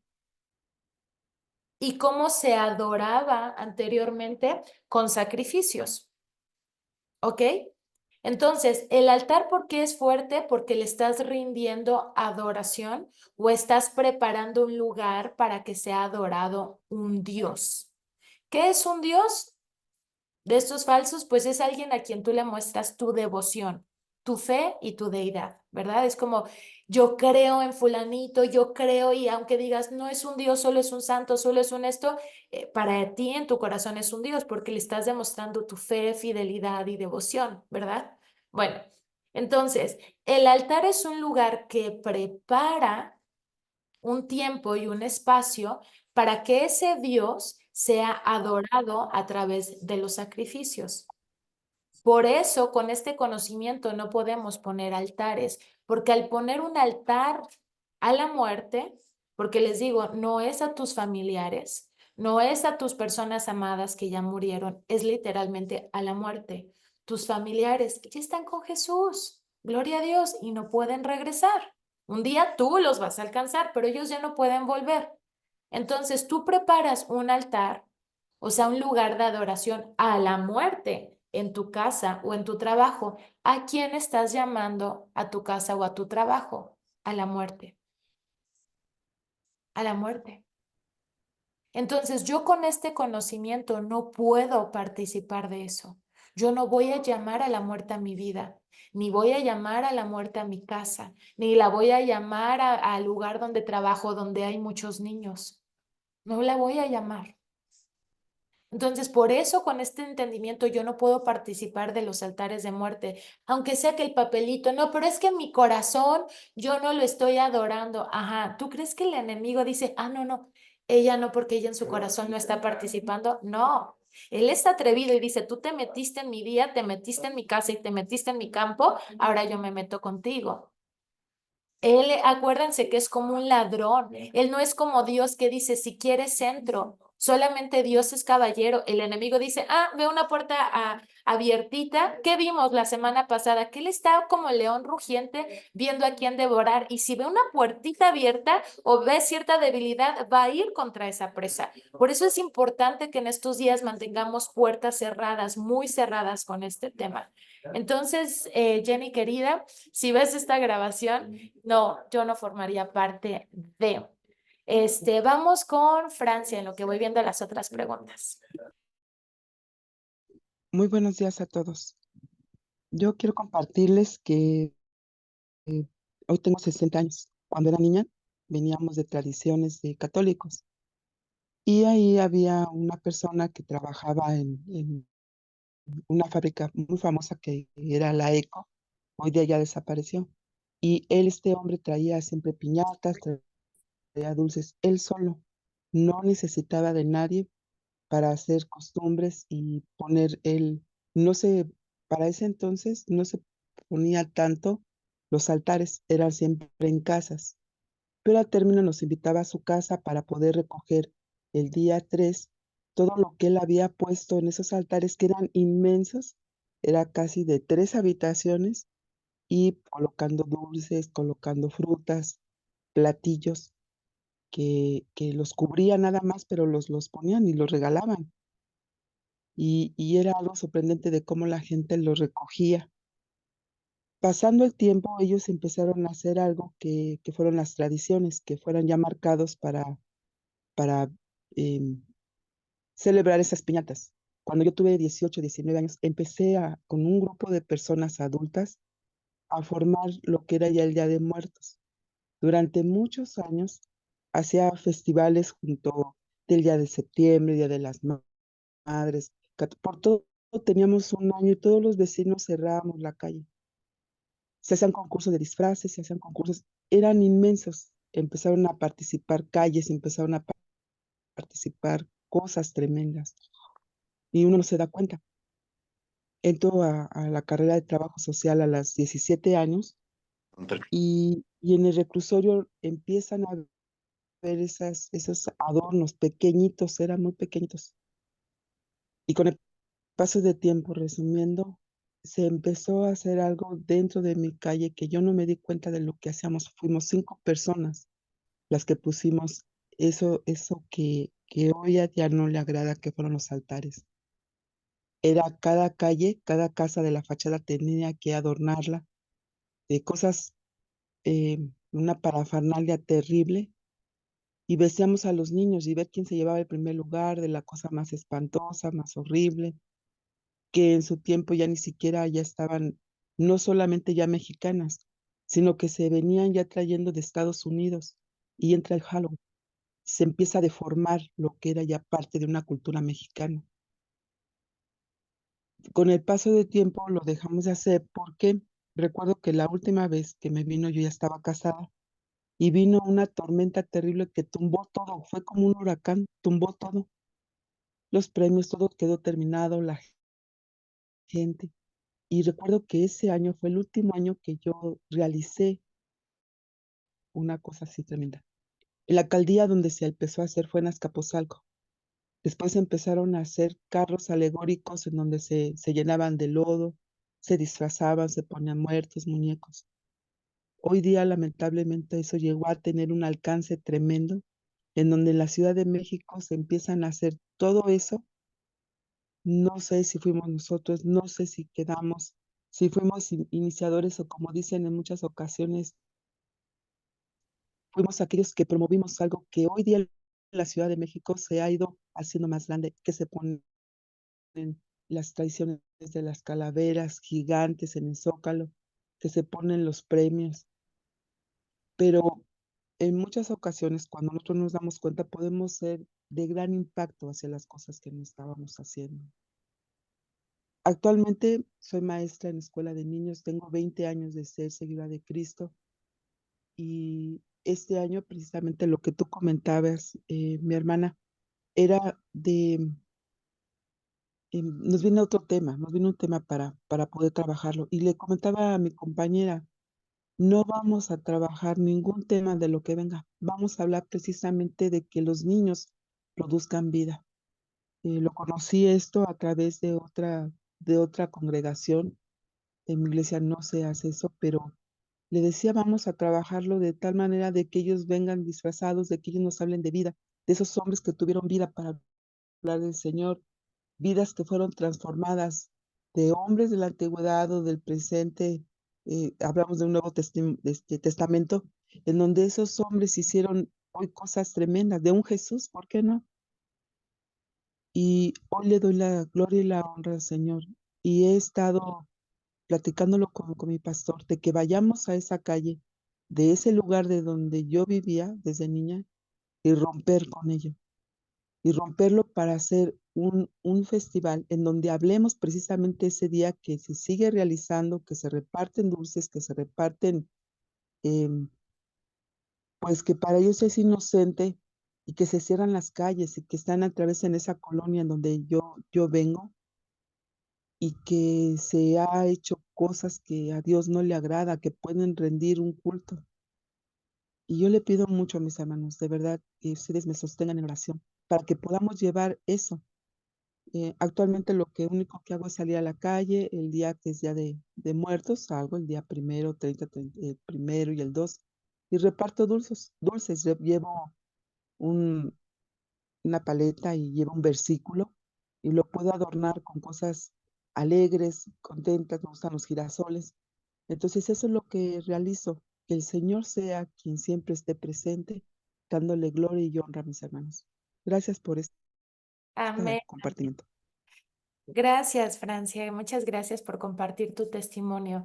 ¿Y cómo se adoraba anteriormente? Con sacrificios. ¿Ok? Entonces, el altar, ¿por qué es fuerte? Porque le estás rindiendo adoración o estás preparando un lugar para que sea adorado un Dios. ¿Qué es un Dios de estos falsos? Pues es alguien a quien tú le muestras tu devoción, tu fe y tu deidad, ¿verdad? Es como, yo creo en fulanito, yo creo, y aunque digas, no es un Dios, solo es un santo, solo es un esto, para ti en tu corazón es un Dios porque le estás demostrando tu fe, fidelidad y devoción, ¿verdad? Bueno, entonces, el altar es un lugar que prepara un tiempo y un espacio para que ese Dios sea adorado a través de los sacrificios. Por eso, con este conocimiento no podemos poner altares, porque al poner un altar a la muerte, porque les digo, no es a tus familiares, no es a tus personas amadas que ya murieron, es literalmente a la muerte. Tus familiares ya están con Jesús, gloria a Dios, y no pueden regresar. Un día tú los vas a alcanzar, pero ellos ya no pueden volver. Entonces tú preparas un altar, o sea, un lugar de adoración a la muerte en tu casa o en tu trabajo. ¿A quién estás llamando a tu casa o a tu trabajo? A la muerte, a la muerte. Entonces yo con este conocimiento no puedo participar de eso. Yo no voy a llamar a la muerte a mi vida, ni voy a llamar a la muerte a mi casa, ni la voy a llamar al lugar donde trabajo, donde hay muchos niños. No la voy a llamar. Entonces, por eso con este entendimiento yo no puedo participar de los altares de muerte, aunque sea que el papelito, no, pero es que en mi corazón yo no lo estoy adorando. Ajá, ¿tú crees que el enemigo dice, ah, no, no, ella no, porque ella en su corazón no está participando? No, él está atrevido y dice, tú te metiste en mi día, te metiste en mi casa y te metiste en mi campo, ahora yo me meto contigo. Él, acuérdense que es como un ladrón. Él no es como Dios que dice, si quieres entro. Solamente Dios es caballero. El enemigo dice, ah, veo una puerta abiertita. ¿Qué vimos la semana pasada? Que él está como león rugiente viendo a quién devorar. Y si ve una puertita abierta o ve cierta debilidad, va a ir contra esa presa. Por eso es importante que en estos días mantengamos puertas cerradas, muy cerradas con este tema. Entonces, Jenny querida, si ves esta grabación, no, yo no formaría parte de. Vamos con Francia, en lo que voy viendo las otras preguntas. Muy buenos días a todos. Yo quiero compartirles que eh, hoy tengo 60 años. Cuando era niña veníamos de tradiciones de católicos y ahí había una persona que trabajaba en una fábrica muy famosa que era la Eco. Hoy día ya desapareció. Y él, este hombre, traía siempre piñatas, traía dulces, él solo. No necesitaba de nadie para hacer costumbres y poner no se, para ese entonces no se ponía tanto los altares, eran siempre en casas, pero al término nos invitaba a su casa para poder recoger el día 3 todo lo que él había puesto en esos altares que eran inmensos, era casi de 3 habitaciones y colocando dulces, colocando frutas, platillos que los cubría nada más, pero los ponían y los regalaban. Y era algo sorprendente de cómo la gente lo recogía. Pasando el tiempo, ellos empezaron a hacer algo que fueron las tradiciones, que fueran ya marcados para em, celebrar esas piñatas. Cuando yo tuve 18, 19 años, empecé con un grupo de personas adultas a formar lo que era ya el Día de Muertos. Durante muchos años hacía festivales junto del Día de Septiembre, Día de las Madres, por todo teníamos un año y todos los vecinos cerrábamos la calle. Se hacían concursos de disfraces, se hacían concursos, eran inmensos. Empezaron a participar calles, empezaron a participar cosas tremendas y uno no se da cuenta. Entro a la carrera de trabajo social a los 17 años y en el reclusorio empiezan a ver esos adornos pequeñitos, eran muy pequeñitos. Y con el paso de tiempo, resumiendo, se empezó a hacer algo dentro de mi calle que yo no me di cuenta de lo que hacíamos. Fuimos 5 personas las que pusimos eso que hoy ya no le agrada, que fueron los altares. Era cada calle, cada casa de la fachada tenía que adornarla de cosas, una parafernalia terrible, y veíamos a los niños y ver quién se llevaba el primer lugar de la cosa más espantosa, más horrible, que en su tiempo ya ni siquiera ya estaban, no solamente ya mexicanas, sino que se venían ya trayendo de Estados Unidos y entra el Halloween. Se empieza a deformar lo que era ya parte de una cultura mexicana. Con el paso del tiempo lo dejamos de hacer porque recuerdo que la última vez que me vino yo ya estaba casada y vino una tormenta terrible que tumbó todo, fue como un huracán, tumbó todo, los premios, todo quedó terminado, la gente. Y recuerdo que ese año fue el último año que yo realicé una cosa así tremenda. En la alcaldía donde se empezó a hacer fue en Azcapotzalco. Después empezaron a hacer carros alegóricos en donde se llenaban de lodo, se disfrazaban, se ponían muertos, muñecos. Hoy día, lamentablemente, eso llegó a tener un alcance tremendo, en donde en la Ciudad de México se empiezan a hacer todo eso. No sé si fuimos nosotros, no sé si quedamos, si fuimos iniciadores o como dicen en muchas ocasiones, fuimos aquellos que promovimos algo que hoy día en la Ciudad de México se ha ido haciendo más grande, que se ponen las tradiciones de las calaveras gigantes en el Zócalo, que se ponen los premios, pero en muchas ocasiones cuando nosotros nos damos cuenta podemos ser de gran impacto hacia las cosas que no estábamos haciendo. Actualmente soy maestra en escuela de niños, tengo 20 años de ser seguidora de Cristo y este año precisamente lo que tú comentabas, mi hermana, era de, nos viene otro tema, nos viene un tema para poder trabajarlo. Y le comentaba a mi compañera, no vamos a trabajar ningún tema de lo que venga, vamos a hablar precisamente de que los niños produzcan vida. Lo conocí esto a través de otra congregación. En mi iglesia no se hace eso, pero le decía, vamos a trabajarlo de tal manera de que ellos vengan disfrazados, de que ellos nos hablen de vida, de esos hombres que tuvieron vida para hablar del Señor, vidas que fueron transformadas, de hombres de la antigüedad o del presente. Hablamos de un Nuevo Testamento, en donde esos hombres hicieron hoy cosas tremendas, de un Jesús, ¿por qué no? Y hoy le doy la gloria y la honra al Señor. Y he estado platicándolo con mi pastor, de que vayamos a esa calle, de ese lugar de donde yo vivía desde niña, y romper con ello, y romperlo para hacer un festival en donde hablemos precisamente ese día que se sigue realizando, que se reparten dulces, que se reparten, em, pues que para ellos es inocente y que se cierran las calles y que están a través en esa colonia en donde yo vengo y que se ha hecho cosas que a Dios no le agrada, que pueden rendir un culto. Y yo le pido mucho a mis hermanos, de verdad, que ustedes me sostengan en oración para que podamos llevar eso. Actualmente lo que único que hago es salir a la calle el día que es día de muertos, salgo el día primero, 30, el primero y el 2, y reparto dulces. Llevo un, una paleta y llevo un versículo y lo puedo adornar con cosas alegres, contentas, me gustan los girasoles. Entonces eso es lo que realizo, que el Señor sea quien siempre esté presente, dándole gloria y honra a mis hermanos. Gracias por este Amén. compartimiento. Gracias, Francia. Muchas gracias por compartir tu testimonio.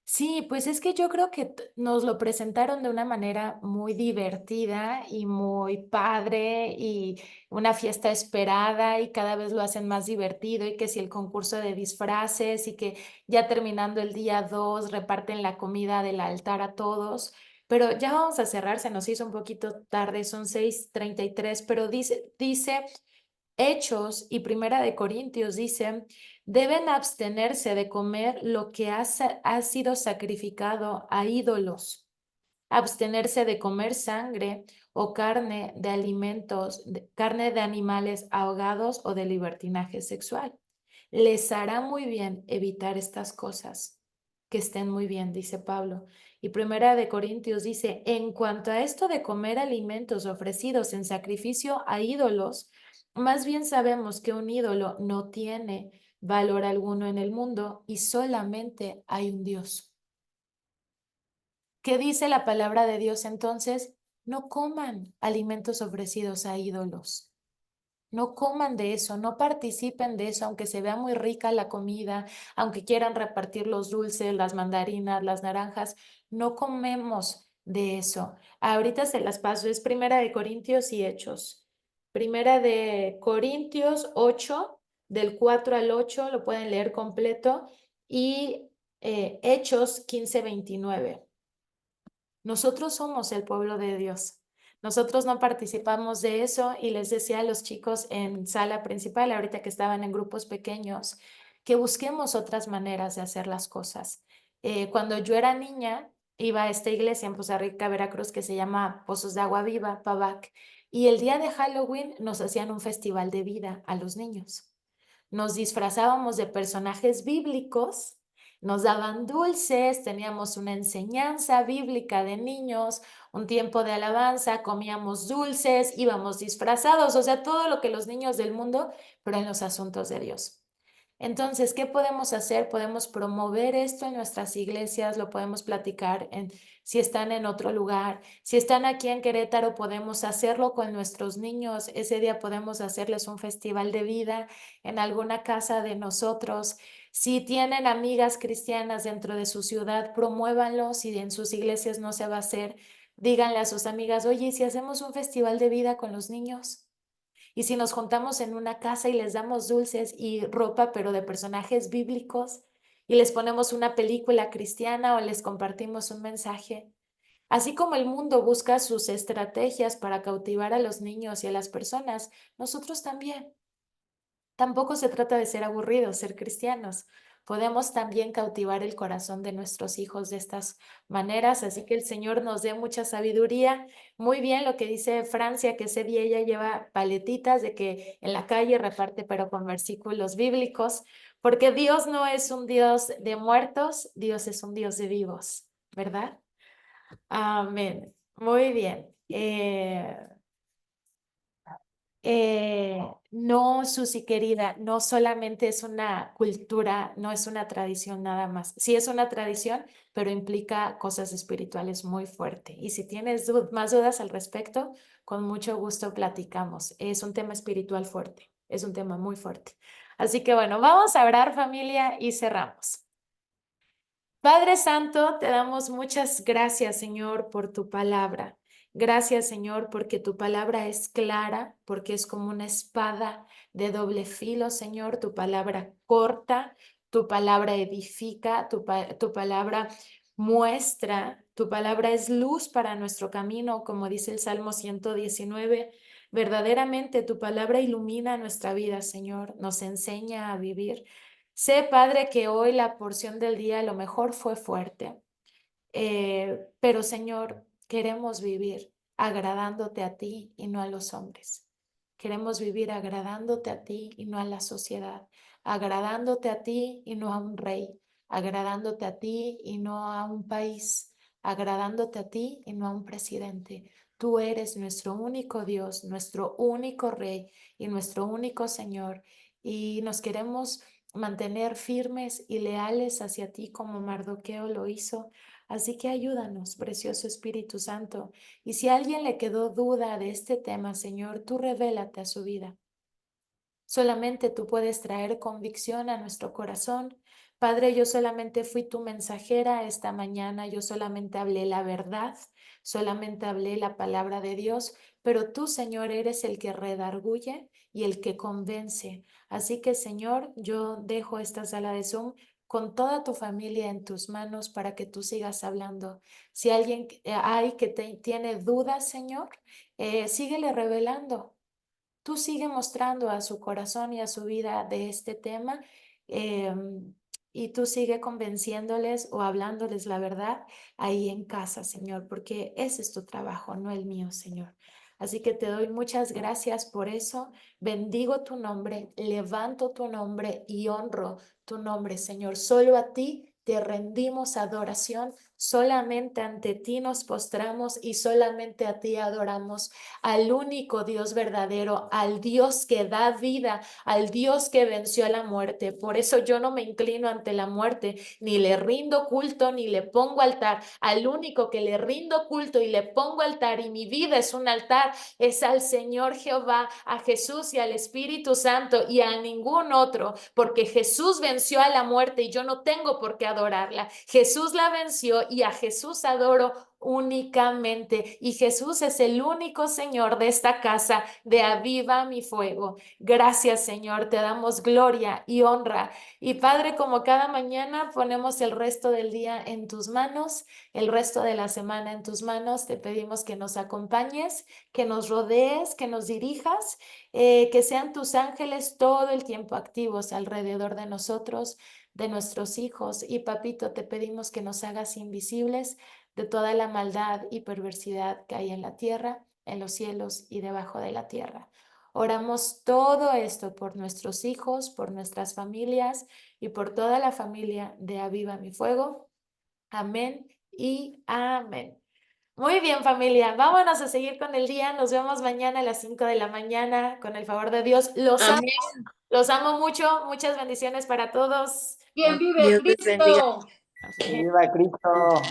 Sí, pues es que yo creo que nos lo presentaron de una manera muy divertida y muy padre y una fiesta esperada y cada vez lo hacen más divertido y que si el concurso de disfraces y que ya terminando el día 2 reparten la comida del altar a todos. Pero ya vamos a cerrar, se nos hizo un poquito tarde, son 6:33, pero dice Hechos y Primera de Corintios dicen, deben abstenerse de comer lo que ha sido sacrificado a ídolos, abstenerse de comer sangre o carne de alimentos, carne de animales ahogados o de libertinaje sexual. Les hará muy bien evitar estas cosas, que estén muy bien, dice Pablo. Y Primera de Corintios dice, en cuanto a esto de comer alimentos ofrecidos en sacrificio a ídolos, más bien sabemos que un ídolo no tiene valor alguno en el mundo y solamente hay un Dios. ¿Qué dice la palabra de Dios entonces? no coman alimentos ofrecidos a ídolos. No coman de eso, no participen de eso, aunque se vea muy rica la comida, aunque quieran repartir los dulces, las mandarinas, las naranjas, no comemos de eso. Ahorita se las paso, es Primera de Corintios y Hechos. Primera de Corintios 8, del 4 al 8, lo pueden leer completo, y Hechos 15:29. Nosotros somos el pueblo de Dios. Nosotros no participamos de eso y les decía a los chicos en sala principal, ahorita que estaban en grupos pequeños, que busquemos otras maneras de hacer las cosas. Cuando yo era niña, iba a esta iglesia en Poza Rica, Veracruz, que se llama Pozos de Agua Viva, PAVAC, y el día de Halloween nos hacían un festival de vida a los niños. Nos disfrazábamos de personajes bíblicos, nos daban dulces, teníamos una enseñanza bíblica de niños, un tiempo de alabanza, comíamos dulces, íbamos disfrazados, o sea, todo lo que los niños del mundo, pero en los asuntos de Dios. Entonces, ¿qué podemos hacer? Podemos promover esto en nuestras iglesias, lo podemos platicar si están en otro lugar, si están aquí en Querétaro, podemos hacerlo con nuestros niños. Ese día podemos hacerles un festival de vida en alguna casa de nosotros. Si tienen amigas cristianas dentro de su ciudad, promuévanlo. Si en sus iglesias no se va a hacer, díganle a sus amigas, oye, ¿y si hacemos un festival de vida con los niños? Y si nos juntamos en una casa y les damos dulces y ropa, pero de personajes bíblicos, y les ponemos una película cristiana o les compartimos un mensaje. Así como el mundo busca sus estrategias para cautivar a los niños y a las personas, nosotros también. Tampoco se trata de ser aburridos, ser cristianos. Podemos también cautivar el corazón de nuestros hijos de estas maneras, así que el Señor nos dé mucha sabiduría. Muy bien lo que dice Francia, que ese día ella lleva paletitas de que en la calle reparte, pero con versículos bíblicos, porque Dios no es un Dios de muertos, Dios es un Dios de vivos, ¿verdad? Amén. Muy bien. No, Susi querida, no solamente es una cultura, no es una tradición nada más. Sí es una tradición, pero implica cosas espirituales muy fuerte. Y si tienes más dudas al respecto, con mucho gusto platicamos. Es un tema espiritual fuerte, es un tema muy fuerte. Así que bueno, vamos a orar, familia, y cerramos. Padre Santo, te damos muchas gracias, Señor, por tu palabra. Gracias, Señor, porque tu palabra es clara, porque es como una espada de doble filo, Señor. Tu palabra corta, tu palabra edifica, tu palabra muestra, tu palabra es luz para nuestro camino, como dice el Salmo 119. Verdaderamente tu palabra ilumina nuestra vida, Señor, nos enseña a vivir. Sé, Padre, que hoy la porción del día a lo mejor fue fuerte, pero Señor, queremos vivir agradándote a ti y no a los hombres. Queremos vivir agradándote a ti y no a la sociedad, agradándote a ti y no a un rey, agradándote a ti y no a un país, agradándote a ti y no a un presidente. Tú eres nuestro único Dios, nuestro único Rey y nuestro único Señor. Y nos queremos mantener firmes y leales hacia ti como Mardoqueo lo hizo. Así que ayúdanos, precioso Espíritu Santo. Y si a alguien le quedó duda de este tema, Señor, tú revélate a su vida. Solamente tú puedes traer convicción a nuestro corazón. Padre, yo solamente fui tu mensajera esta mañana, yo solamente hablé la verdad, solamente hablé la palabra de Dios, pero tú, Señor, eres el que redarguye y el que convence. Así que, Señor, yo dejo esta sala de Zoom con toda tu familia en tus manos para que tú sigas hablando. Si alguien hay que tiene dudas, Señor, síguele revelando. Tú sigue mostrando a su corazón y a su vida de este tema, y tú sigue convenciéndoles o hablándoles la verdad ahí en casa, Señor, porque ese es tu trabajo, no el mío, Señor. Así que te doy muchas gracias por eso. Bendigo tu nombre, levanto tu nombre y honro tu nombre, Señor. Solo a ti te rendimos adoración, solamente ante ti nos postramos y solamente a ti adoramos, al único Dios verdadero, al Dios que da vida, al Dios que venció a la muerte. Por eso yo no me inclino ante la muerte, ni le rindo culto, ni le pongo altar. Al único que le rindo culto y le pongo altar, y mi vida es un altar, es al Señor Jehová, a Jesús y al Espíritu Santo, y a ningún otro, porque Jesús venció a la muerte y yo no tengo por qué adorarla. Jesús la venció y a Jesús adoro únicamente, y Jesús es el único Señor de esta casa de Aviva mi Fuego. Gracias, Señor, te damos gloria y honra. Y Padre, como cada mañana ponemos el resto del día en tus manos, el resto de la semana en tus manos, te pedimos que nos acompañes, que nos rodees, que nos dirijas, que sean tus ángeles todo el tiempo activos alrededor de nosotros, de nuestros hijos. Y papito, te pedimos que nos hagas invisibles de toda la maldad y perversidad que hay en la tierra, en los cielos y debajo de la tierra. Oramos todo esto por nuestros hijos, por nuestras familias y por toda la familia de Aviva mi Fuego. Amén y amén. Muy bien, familia, vámonos a seguir con el día. Nos vemos mañana a las 5 de la mañana, con el favor de Dios. Amén. Los amo mucho. Muchas bendiciones para todos. ¿Quién vive Dios les bendiga. Cristo? Amén. ¡Viva Cristo!